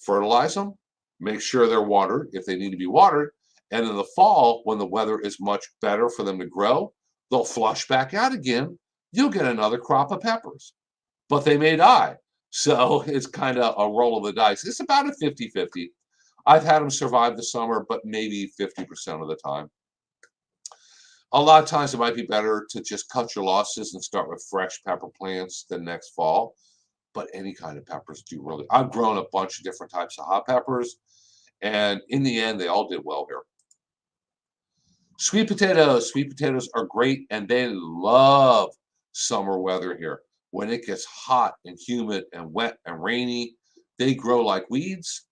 fertilize them, make sure they're watered if they need to be watered. And in the fall, when the weather is much better for them to grow, they'll flush back out again. You'll get another crop of peppers, but they may die. So it's kind of a roll of the dice. It's about a 50-50. I've had them survive the summer, but maybe 50% of the time. A lot of times it might be better to just cut your losses and start with fresh pepper plants the next fall. But any kind of peppers do really. I've grown a bunch of different types of hot peppers, and in the end, they all did well here. Sweet potatoes. Sweet potatoes are great, and they love summer weather here. When it gets hot and humid and wet and rainy, they grow like weeds.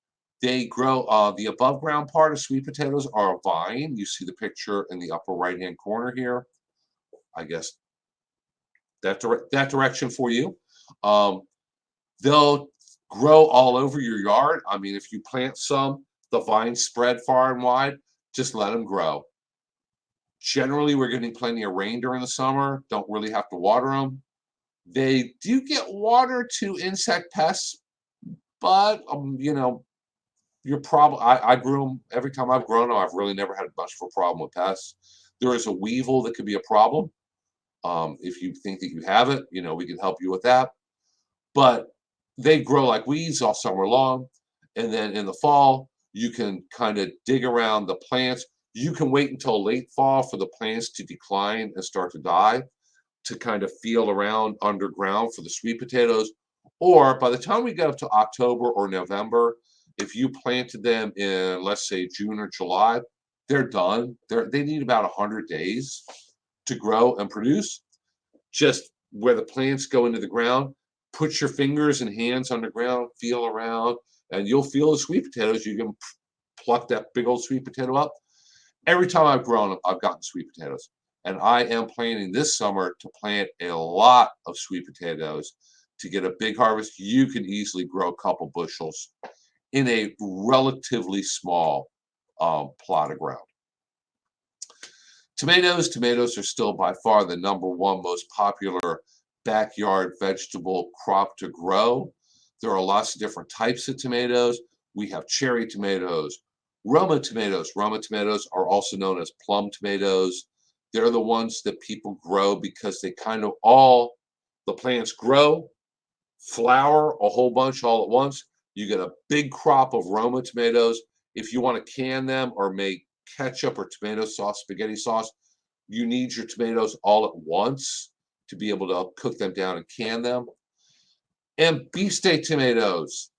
They grow, the above ground part of sweet potatoes are a vine. You see the picture in the upper right-hand corner here. I guess that direction for you. They'll grow all over your yard. I mean, if you plant some, the vines spread far and wide, just let them grow. Generally, we're getting plenty of rain during the summer. Don't really have to water them. They do get water to insect pests, but, you're probably, I grew them, every time I've grown them, I've really never had much of a problem with pests. There is a weevil that could be a problem. If you think that you have it, we can help you with that. But they grow like weeds all summer long. And then in the fall, you can kind of dig around the plants. You can wait until late fall for the plants to decline and start to die to kind of feel around underground for the sweet potatoes. Or by the time we get up to October or November, if you planted them in, let's say, June or July, they're done. They need about 100 days to grow and produce. Just where the plants go into the ground, put your fingers and hands on the ground, feel around, and you'll feel the sweet potatoes. You can pluck that big old sweet potato up. Every time I've grown them, I've gotten sweet potatoes. And I am planning this summer to plant a lot of sweet potatoes to get a big harvest. You can easily grow a couple bushels in a relatively small plot of ground. Tomatoes are still by far the #1 most popular backyard vegetable crop to grow. There are lots of different types of tomatoes. We have cherry tomatoes, Roma tomatoes. Roma tomatoes are also known as plum tomatoes. They're the ones that people grow because they kind of the plants grow, flower a whole bunch all at once. You get a big crop of Roma tomatoes. If you want to can them or make ketchup or tomato sauce, spaghetti sauce, you need your tomatoes all at once to be able to cook them down and can them. And beefsteak tomatoes.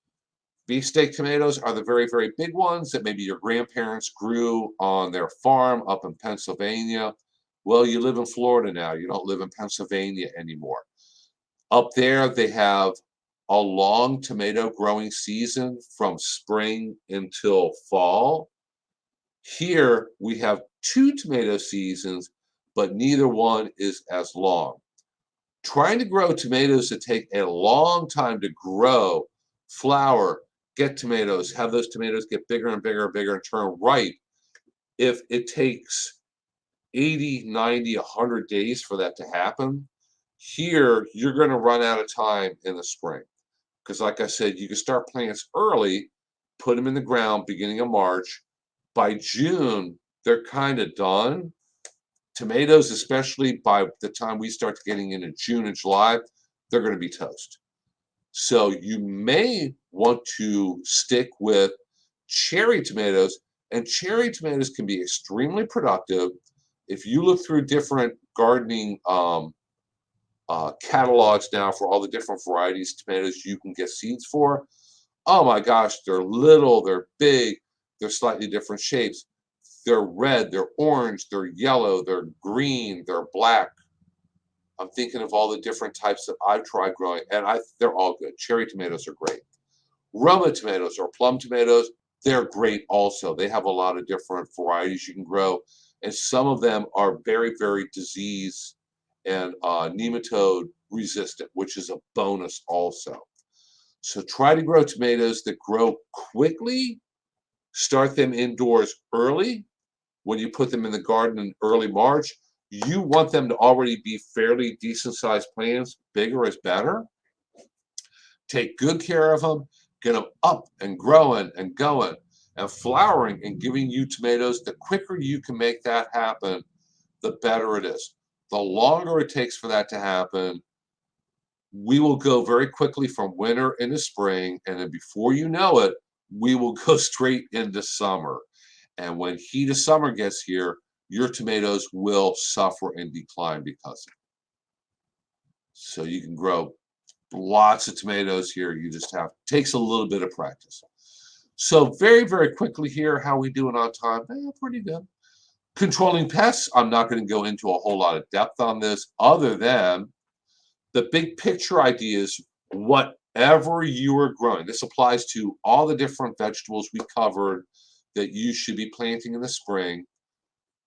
Beefsteak tomatoes are the very, very big ones that maybe your grandparents grew on their farm up in Pennsylvania. Well, you live in Florida now. You don't live in Pennsylvania anymore. Up there, they have a long tomato growing season from spring until fall. Here, we have 2 tomato seasons, but neither one is as long. Trying to grow tomatoes that take a long time to grow, flower, get tomatoes, have those tomatoes get bigger and bigger and bigger and turn ripe. If it takes 80, 90, 100 days for that to happen, here you're going to run out of time in the spring. Because like I said, you can start plants early, put them in the ground beginning of March. By June, they're kind of done. Tomatoes, especially by the time we start getting into June and July, they're going to be toast. So you may want to stick with cherry tomatoes, and cherry tomatoes can be extremely productive. If you look through different gardening catalogs now for all the different varieties of tomatoes you can get seeds for, oh my gosh, they're little, they're big, they're slightly different shapes. They're red, they're orange, they're yellow, they're green, they're black. I'm thinking of all the different types that I've tried growing, and they're all good. Cherry tomatoes are great. Roma tomatoes or plum tomatoes, they're great also. They have a lot of different varieties you can grow, and some of them are very, very disease and nematode resistant, which is a bonus also. So try to grow tomatoes that grow quickly. Start them indoors early. When you put them in the garden in early March, you want them to already be fairly decent sized plants. Bigger is better. Take good care of them. Get them up and growing and going and flowering and giving you tomatoes. The quicker you can make that happen, the better it is. The longer it takes for that to happen, we will go very quickly from winter into spring, and then before you know it, we will go straight into summer. And when heat of summer gets here, your tomatoes will suffer and decline because of it. So you can grow lots of tomatoes here. You just takes a little bit of practice. So very, very quickly here, how we doing on time? Pretty good. Controlling pests, I'm not going to go into a whole lot of depth on this other than the big picture idea is whatever you are growing. This applies to all the different vegetables we covered that you should be planting in the spring.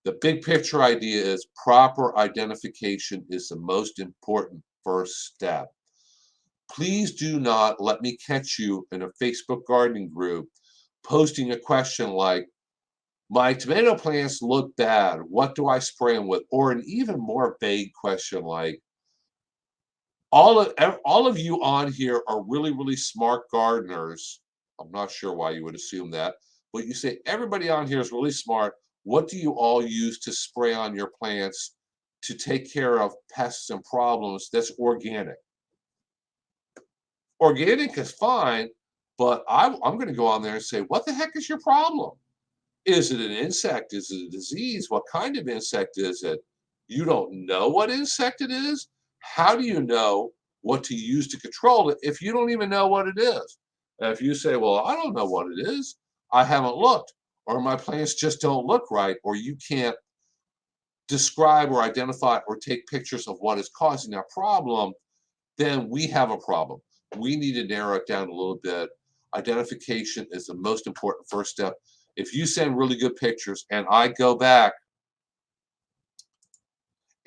The big picture idea is proper identification is the most important first step. Please do not let me catch you in a Facebook gardening group posting a question like, my tomato plants look bad. What do I spray them with? Or an even more vague question like, all of you on here are really, really smart gardeners. I'm not sure why you would assume that, but you say everybody on here is really smart. What do you all use to spray on your plants to take care of pests and problems that's organic? Organic is fine, but I'm going to go on there and say, what the heck is your problem? Is it an insect? Is it a disease? What kind of insect is it? You don't know what insect it is? How do you know what to use to control it if you don't even know what it is? And if you say, well, I don't know what it is, I haven't looked, or my plants just don't look right, or you can't describe or identify or take pictures of what is causing that problem, then we have a problem. We need to narrow it down a little bit. Identification is the most important first step. If you send really good pictures and I go back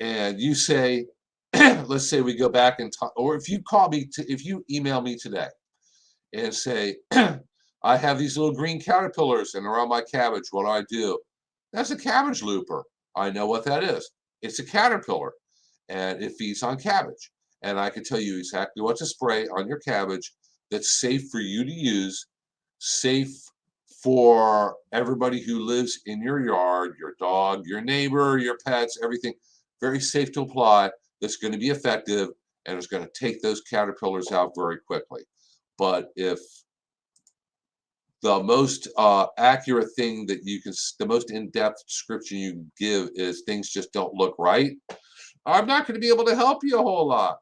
and you say, let's say we go back and talk, or if you call me, if you email me today and say, I have these little green caterpillars and they're on my cabbage, what do? That's a cabbage looper. I know what that is. It's a caterpillar and it feeds on cabbage. And I can tell you exactly what to spray on your cabbage that's safe for you to use, safe for everybody who lives in your yard, your dog, your neighbor, your pets, everything. Very safe to apply, that's going to be effective, and it's going to take those caterpillars out very quickly. But if the most accurate thing that you can, the most in-depth description you can give is things just don't look right, I'm not going to be able to help you a whole lot.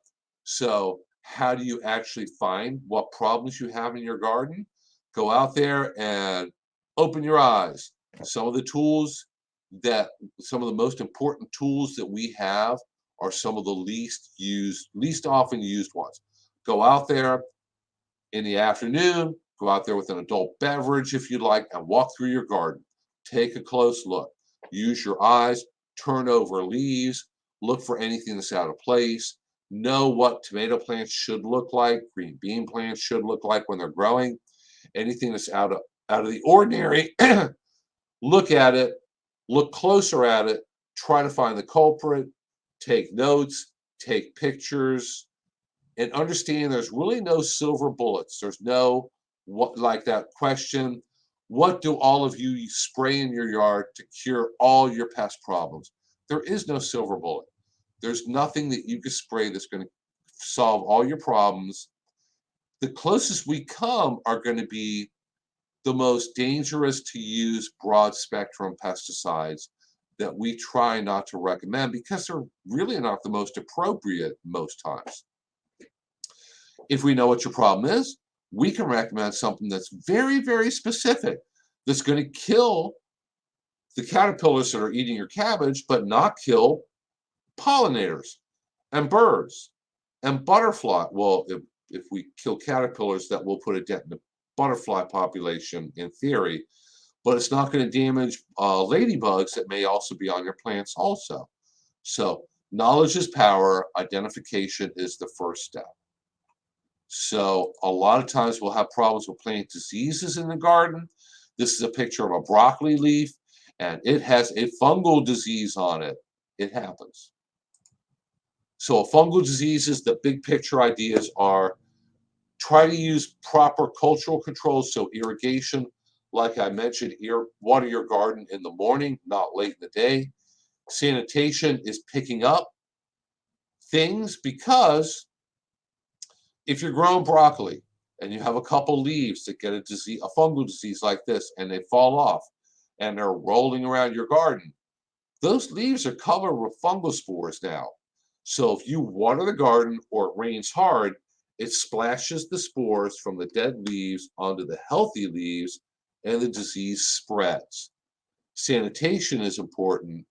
So how do you actually find what problems you have in your garden? Go out there and open your eyes. Some of the tools some of the most important tools that we have are some of the least often used ones. Go out there in the afternoon, go out there with an adult beverage if you'd like, and walk through your garden. Take a close look. Use your eyes, turn over leaves, look for anything that's out of place. Know what tomato plants should look like, green bean plants should look like when they're growing. Anything that's out of the ordinary, look at it, look closer at it, try to find the culprit, take notes, take pictures, and understand there's really no silver bullets. There's no, what, like that question, what do all of you spray in your yard to cure all your pest problems? There is no silver bullet. There's nothing that you can spray that's going to solve all your problems. The closest we come are going to be the most dangerous to use broad spectrum pesticides that we try not to recommend because they're really not the most appropriate most times. If we know what your problem is, we can recommend something that's very, very specific, that's going to kill the caterpillars that are eating your cabbage, but not kill pollinators and birds and butterfly. Well, if we kill caterpillars, that will put a dent in the butterfly population in theory, but it's not going to damage ladybugs that may also be on your plants also. So knowledge is power. Identification is the first step. So a lot of times we'll have problems with plant diseases in the garden. This is a picture of a broccoli leaf, and it has a fungal disease on it. It happens. So fungal diseases, the big picture ideas are try to use proper cultural controls. So irrigation, like I mentioned, water your garden in the morning, not late in the day. Sanitation is picking up things because if you're growing broccoli and you have a couple leaves that get a disease, a fungal disease like this, and they fall off and they're rolling around your garden, those leaves are covered with fungal spores now. So if you water the garden or it rains hard, it splashes the spores from the dead leaves onto the healthy leaves and the disease spreads. Sanitation is important.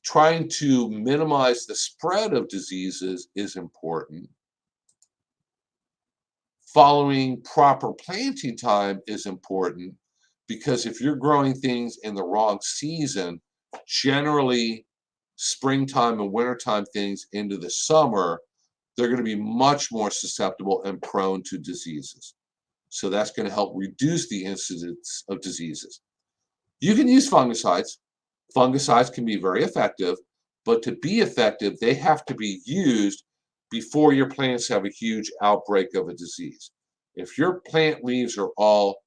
Trying to minimize the spread of diseases is important. Following proper planting time is important because if you're growing things in the wrong season, generally springtime and wintertime things into the summer, they're going to be much more susceptible and prone to diseases. So that's going to help reduce the incidence of diseases. You can use fungicides. Fungicides can be very effective, but to be effective, they have to be used before your plants have a huge outbreak of a disease. If your plant leaves are all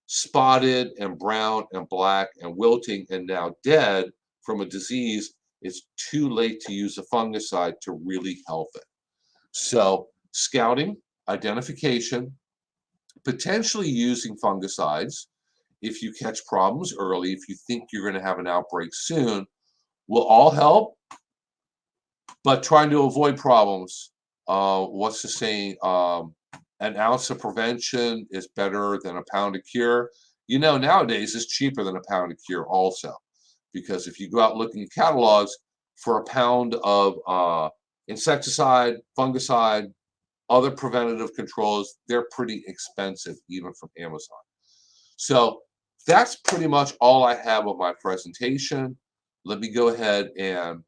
spotted and brown and black and wilting and now dead from a disease, it's too late to use a fungicide to really help it. So scouting, identification, potentially using fungicides if you catch problems early, if you think you're going to have an outbreak soon, will all help. But trying to avoid problems, what's the saying? An ounce of prevention is better than a pound of cure. You know, nowadays it's cheaper than a pound of cure also, because if you go out looking at catalogs for a pound of insecticide, fungicide, other preventative controls, they're pretty expensive even from Amazon. So that's pretty much all I have of my presentation. Let me go ahead and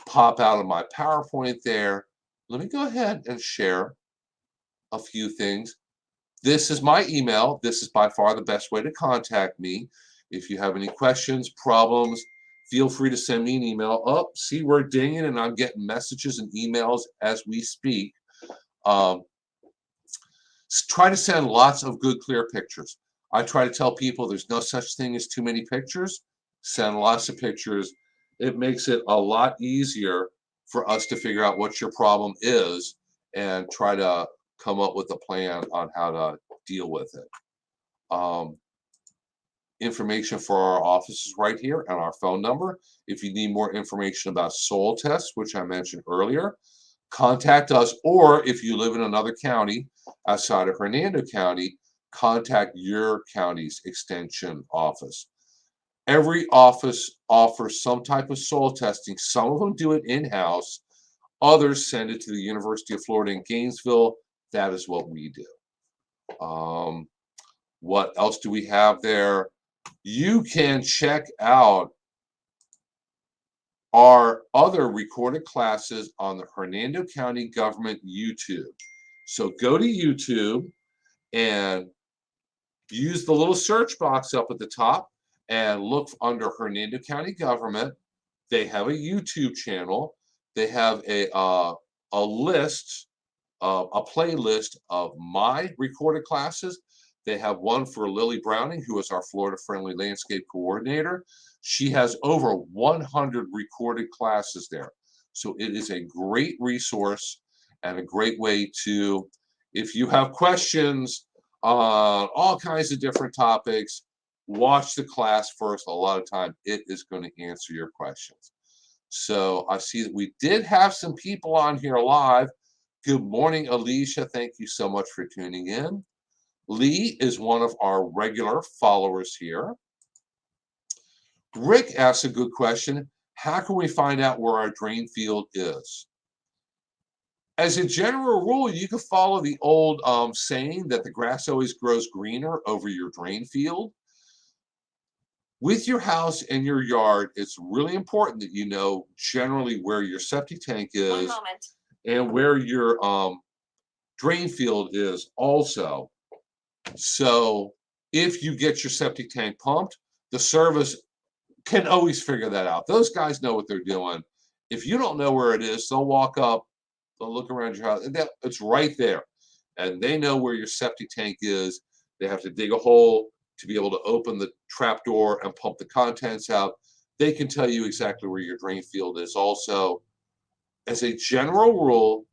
pop out of my PowerPoint there. Let me go ahead and share a few things. This is my email. This is by far the best way to contact me. If you have any questions, problems, feel free to send me an email. Oh, see, we're dinging and I'm getting messages and emails as we speak. Try to send lots of good, clear pictures. I try to tell people there's no such thing as too many pictures. Send lots of pictures. It makes it a lot easier for us to figure out what your problem is and try to come up with a plan on how to deal with it. Information for our office is right here and our phone number. If you need more information about soil tests, which I mentioned earlier, contact us, or if you live in another county outside of Hernando County, contact your county's extension office. Every office offers some type of soil testing. Some of them do it in-house. Others send it to the University of Florida in Gainesville. That is what we do. What else do we have there? You can check out our other recorded classes on the Hernando County Government YouTube. So go to YouTube and use the little search box up at the top and look under Hernando County Government. They have a YouTube channel. They have a list, a playlist of my recorded classes. They have one for Lily Browning, who is our Florida Friendly Landscape Coordinator. She has over 100 recorded classes there. So it is a great resource and a great way to, if you have questions on all kinds of different topics, watch the class first. A lot of time it is going to answer your questions. So I see that we did have some people on here live. Good morning, Alicia. Thank you so much for tuning in. Lee is one of our regular followers here. Rick asks a good question. How can we find out where our drain field is? As a general rule, you can follow the old saying that the grass always grows greener over your drain field. With your house and your yard, it's really important that you know generally where your septic tank is and where your drain field is also. So if you get your septic tank pumped, the service can always figure that out. Those guys know what they're doing. If you don't know where it is, they'll walk up, they'll look around your house, and it's right there. And they know where your septic tank is. They have to dig a hole to be able to open the trap door and pump the contents out. They can tell you exactly where your drain field is. Also, as a general rule,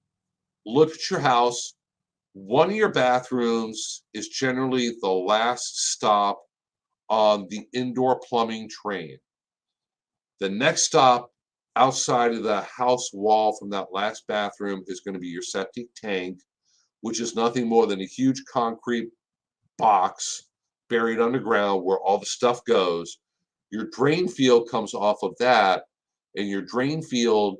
look at your house. One of your bathrooms is generally the last stop on the indoor plumbing train. The next stop outside of the house wall from that last bathroom is going to be your septic tank, which is nothing more than a huge concrete box buried underground where all the stuff goes. Your drain field comes off of that, and your drain field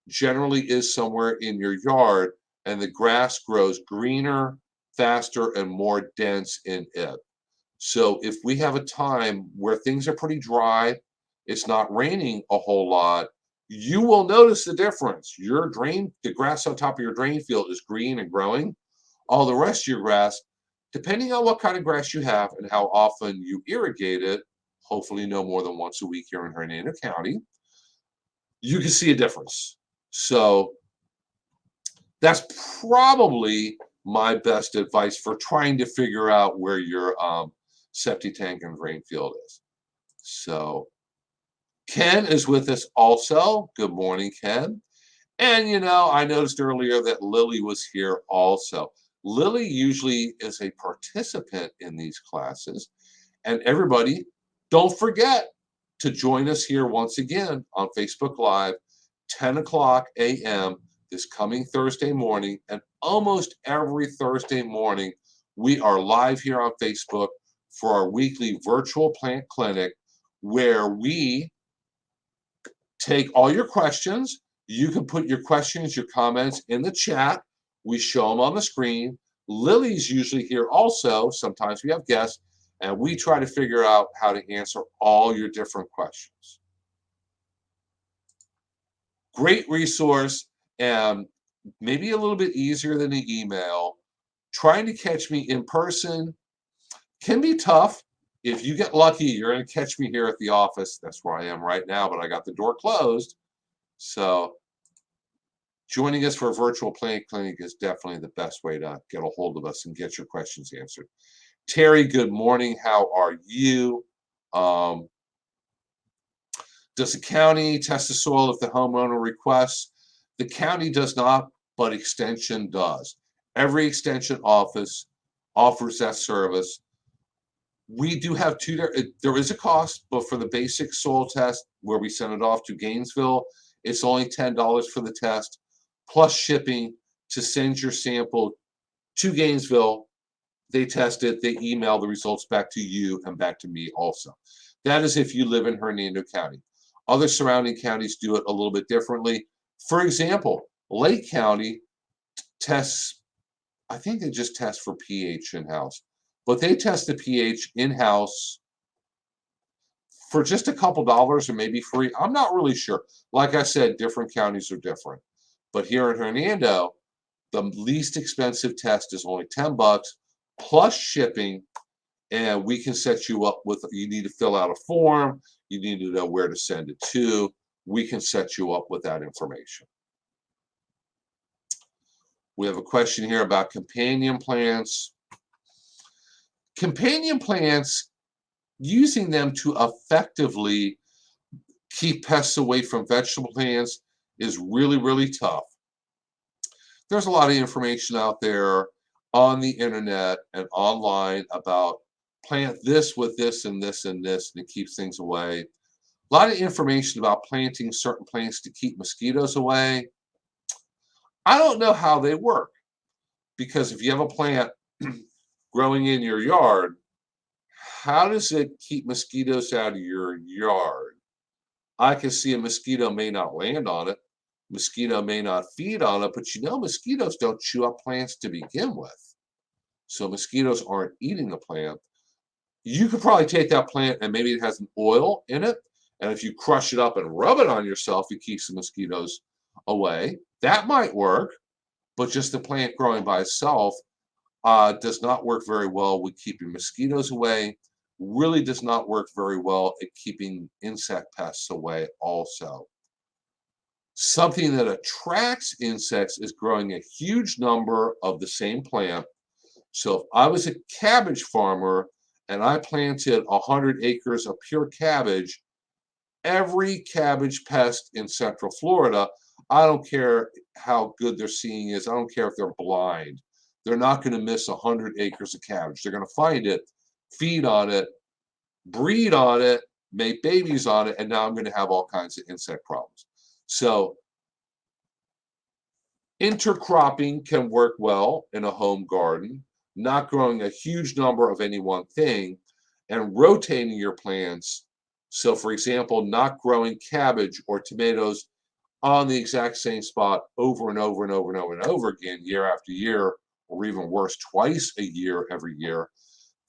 generally is somewhere in your yard, and the grass grows greener, faster, and more dense in it. So if we have a time where things are pretty dry, it's not raining a whole lot, you will notice the difference. The grass on top of your drain field is green and growing. All the rest of your grass, depending on what kind of grass you have and how often you irrigate it, hopefully no more than once a week here in Hernando County, you can see a difference. So that's probably my best advice for trying to figure out where your septic tank and drain field is. So Ken is with us also. Good morning, Ken. And I noticed earlier that Lily was here also. Lily usually is a participant in these classes. And everybody, don't forget to join us here once again on Facebook Live, 10 o'clock a.m. this coming Thursday morning. And almost every Thursday morning, we are live here on Facebook for our weekly virtual plant clinic, where we take all your questions. You can put your questions, your comments in the chat. We show them on the screen. Lily's usually here also. Sometimes we have guests, and we try to figure out how to answer all your different questions. Great resource, and maybe a little bit easier than an email. Trying to catch me in person can be tough. If you get lucky, you're going to catch me here at the office. That's where I am right now, but I got the door closed. So joining us for a virtual plant clinic is definitely the best way to get a hold of us and get your questions answered. Terry, good morning. How are you? Does the county test the soil if the homeowner requests? The county does not, but Extension does. Every Extension office offers that service. We do have there is a cost, but for the basic soil test where we send it off to Gainesville, it's only $10 for the test, plus shipping to send your sample to Gainesville. They test it, they email the results back to you and back to me also. That is if you live in Hernando County. Other surrounding counties do it a little bit differently. For example, Lake County tests, I think they just test for pH in-house, but they test the pH in-house for just a couple dollars or maybe free. I'm not really sure. Like I said, different counties are different. But here in Hernando, the least expensive test is only $10 plus shipping, and we can set you up with, you need to fill out a form, you need to know where to send it to. We can set you up with that information. We have a question here about companion plants. Companion plants, using them to effectively keep pests away from vegetable plants is really, really tough. There's a lot of information out there on the internet and online about plant this with this and this and this, and it keeps things away. A lot of information about planting certain plants to keep mosquitoes away. I don't know how they work, because if you have a plant growing in your yard, how does it keep mosquitoes out of your yard? I can see a mosquito may not land on it. Mosquito may not feed on it, but mosquitoes don't chew up plants to begin with. So mosquitoes aren't eating the plant. You could probably take that plant and maybe it has an oil in it. And if you crush it up and rub it on yourself, it keeps the mosquitoes away. That might work, but just the plant growing by itself does not work very well with keeping mosquitoes away. Really does not work very well at keeping insect pests away also. Something that attracts insects is growing a huge number of the same plant. So if I was a cabbage farmer and I planted 100 acres of pure cabbage, every cabbage pest in Central Florida, I don't care how good their seeing is, I don't care if they're blind, they're not going to miss 100 acres of cabbage. They're going to find it, feed on it, breed on it, make babies on it, and now I'm going to have all kinds of insect problems. So intercropping can work well in a home garden, not growing a huge number of any one thing and rotating your plants. So for example, not growing cabbage or tomatoes on the exact same spot over and over and over and over and over again, year after year, or even worse, twice a year every year.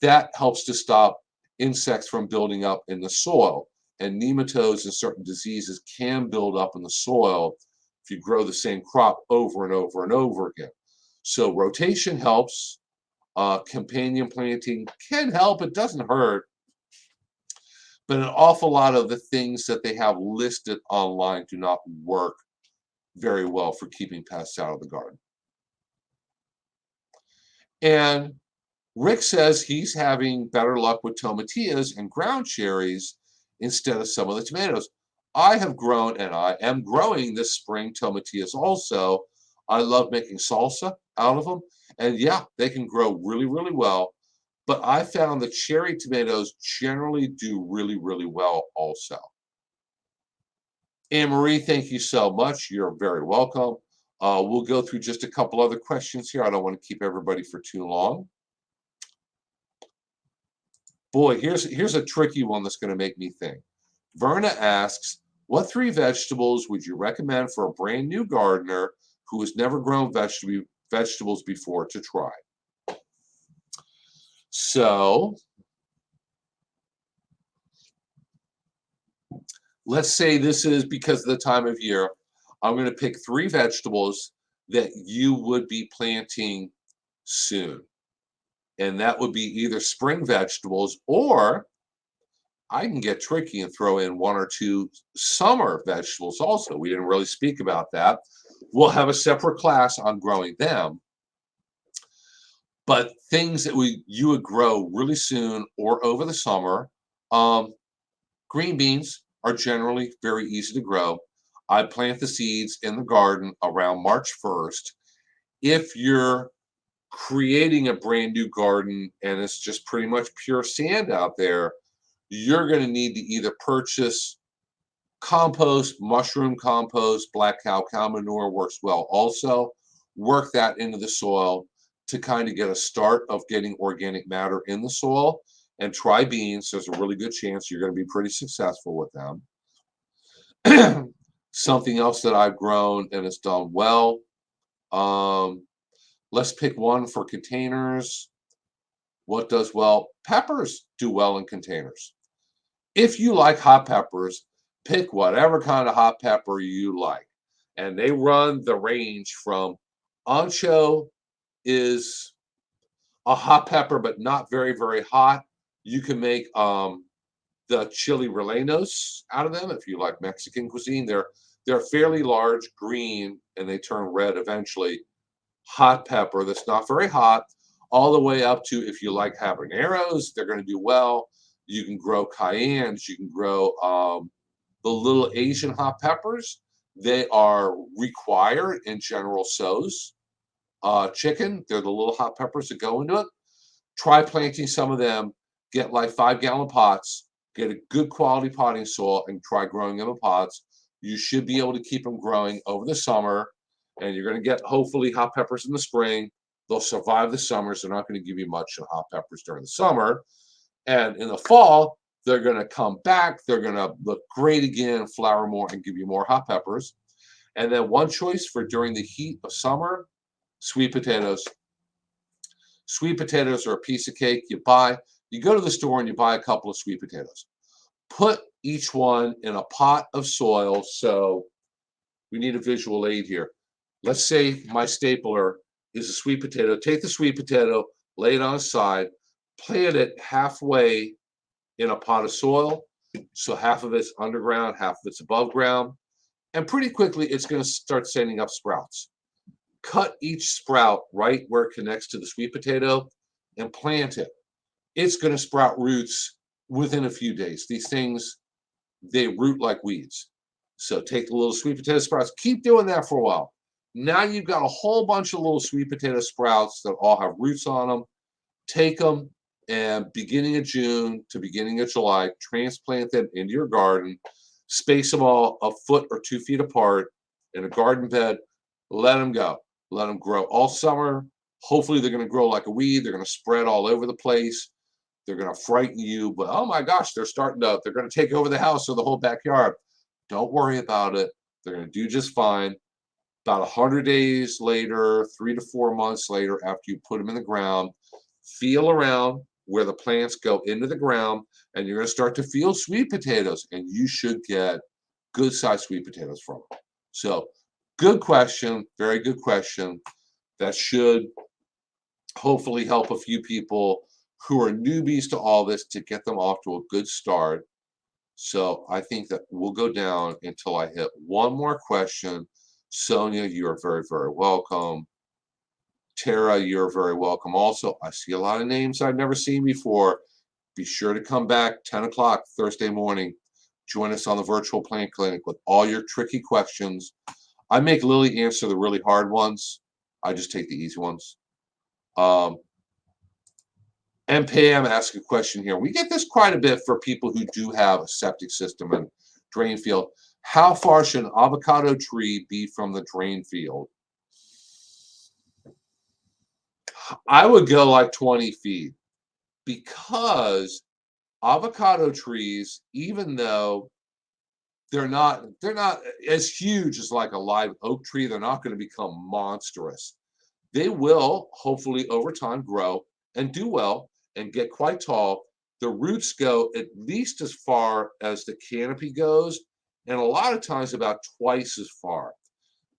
That helps to stop insects from building up in the soil. And nematodes and certain diseases can build up in the soil if you grow the same crop over and over and over again. So rotation helps. Companion planting can help. It doesn't hurt. But an awful lot of the things that they have listed online do not work very well for keeping pests out of the garden. And Rick says he's having better luck with tomatillas and ground cherries instead of some of the tomatoes. I have grown, and I am growing this spring, tomatillas also. I love making salsa out of them. And yeah, they can grow really, really well. But I found the cherry tomatoes generally do really, really well also. Anne Marie, thank you so much. You're very welcome. We'll go through just a couple other questions here. I don't want to keep everybody for too long. Boy, here's a tricky one that's going to make me think. Verna asks, what 3 vegetables would you recommend for a brand new gardener who has never grown vegetables before to try? So let's say this is because of the time of year. I'm going to pick 3 vegetables that you would be planting soon. And that would be either spring vegetables, or I can get tricky and throw in 1 or 2 summer vegetables also. We didn't really speak about that. We'll have a separate class on growing them. But things that you would grow really soon or over the summer. Green beans are generally very easy to grow. I plant the seeds in the garden around March 1st. If you're creating a brand new garden and it's just pretty much pure sand out there, you're going to need to either purchase compost, mushroom compost, black cow manure works well also. Work that into the soil to kind of get a start of getting organic matter in the soil, and try beans. There's a really good chance you're going to be pretty successful with them. Something else that I've grown and it's done well. Let's pick one for containers. What does well? Peppers do well in containers. If you like hot peppers, pick whatever kind of hot pepper you like. And they run the range from ancho is a hot pepper, but not very, very hot. You can make the chili rellenos out of them if you like Mexican cuisine. They're fairly large, green, and they turn red eventually. Hot pepper that's not very hot, all the way up to, if you like habaneros, they're going to do well. You can grow cayennes. You can grow the little Asian hot peppers. They are required in general sows. Chicken, they're the little hot peppers that go into it. Try planting some of them. Get like 5-gallon pots. Get a good quality potting soil and try growing them in pots. You should be able to keep them growing over the summer, and you're going to get hopefully hot peppers in the spring. They'll survive the summers. They're not going to give you much of hot peppers during the summer. And in the fall, they're going to come back. They're going to look great again, flower more, and give you more hot peppers. And then one choice for during the heat of summer, sweet potatoes. Sweet potatoes are a piece of cake. You go to the store and you buy a couple of sweet potatoes. Put each one in a pot of soil. So we need a visual aid here. Let's say my stapler is a sweet potato. Take the sweet potato, lay it on its side, plant it halfway in a pot of soil. So half of it's underground, half of it's above ground. And pretty quickly, it's going to start sending up sprouts. Cut each sprout right where it connects to the sweet potato and plant it. It's going to sprout roots within a few days. These things, they root like weeds. So take the little sweet potato sprouts. Keep doing that for a while. Now you've got a whole bunch of little sweet potato sprouts that all have roots on them. Take them and beginning of June to beginning of July, transplant them into your garden. Space them all a foot or 2 feet apart in a garden bed. Let them go. Let them grow all summer. Hopefully they're going to grow like a weed. They're going to spread all over the place. They're going to frighten you, but oh my gosh, they're going to take over the house or the whole backyard. Don't worry about it. They're going to do just fine. About 100 days later, 3 to 4 months later, after you put them in the ground, feel around where the plants go into the ground, and you're going to start to feel sweet potatoes, and you should get good sized sweet potatoes from them. So good question, very good question. That should hopefully help a few people who are newbies to all this to get them off to a good start. So I think that we'll go down until I hit one more question. Sonia, you are very, very welcome. Tara, you're very welcome also. I see a lot of names I've never seen before. Be sure to come back 10 o'clock Thursday morning. Join us on the virtual plant clinic with all your tricky questions. I make Lily answer the really hard ones. I just take the easy ones. And Pam asked a question here. We get this quite a bit for people who do have a septic system and drain field. How far should an avocado tree be from the drain field? I would go like 20 feet because avocado trees, even though they're not as huge as like a live oak tree, they're not going to become monstrous. They will hopefully over time grow and do well and get quite tall. The roots go at least as far as the canopy goes, and a lot of times about twice as far.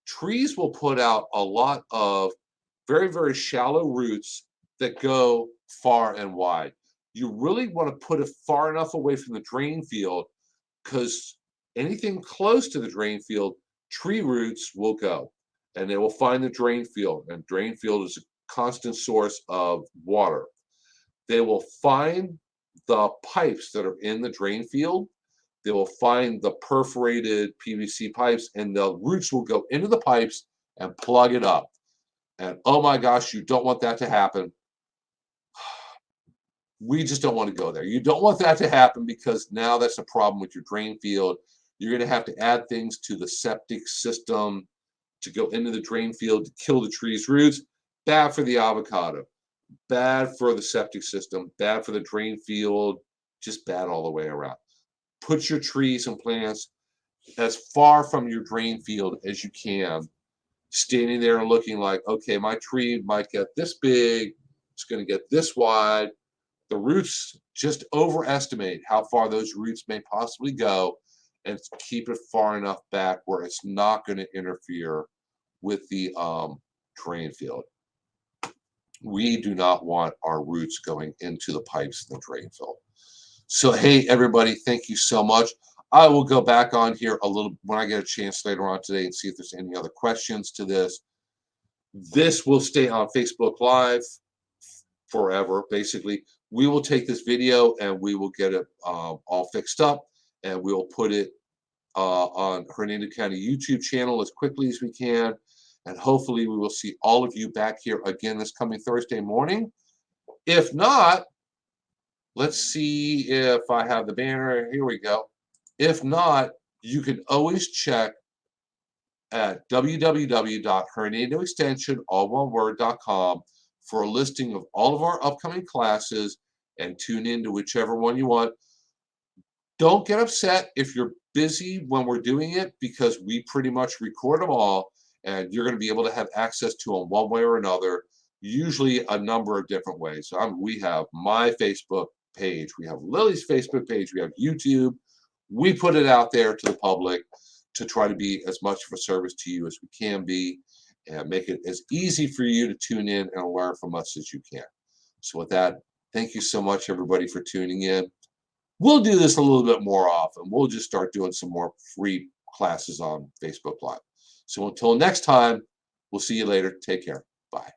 Trees will put out a lot of very, very shallow roots that go far and wide. You really want to put it far enough away from the drain field because anything close to the drain field, tree roots will go and they will find the drain field. And drain field is a constant source of water. They will find the pipes that are in the drain field. They will find the perforated PVC pipes, and the roots will go into the pipes and plug it up. And oh my gosh, you don't want that to happen. We just don't want to go there. You don't want that to happen because now that's a problem with your drain field. You're going to have to add things to the septic system to go into the drain field to kill the tree's roots. Bad for the avocado. Bad for the septic system. Bad for the drain field. Just bad all the way around. Put your trees and plants as far from your drain field as you can. Standing there and looking like, okay, my tree might get this big. It's going to get this wide. The roots, just overestimate how far those roots may possibly go and keep it far enough back where it's not going to interfere with the drain field. We do not want our roots going into the pipes in the drain field. So, hey, everybody, thank you so much. I will go back on here a little when I get a chance later on today and see if there's any other questions to this. This will stay on Facebook Live forever, basically. We will take this video and we will get it all fixed up and we'll put it on Hernando County YouTube channel as quickly as we can. And hopefully we will see all of you back here again this coming Thursday morning. If not, let's see if I have the banner. Here we go. If not, you can always check at www.hernandoextension.com for a listing of all of our upcoming classes and tune in to whichever one you want. Don't get upset if you're busy when we're doing it, because we pretty much record them all and you're going to be able to have access to them one way or another, usually a number of different ways. So we have my Facebook page, we have Lily's Facebook page, we have YouTube. We put it out there to the public to try to be as much of a service to you as we can be and make it as easy for you to tune in and learn from us as you can. So with that, thank you so much, everybody, for tuning in. We'll do this a little bit more often. We'll just start doing some more free classes on Facebook Live. So until next time, we'll see you later. Take care. Bye.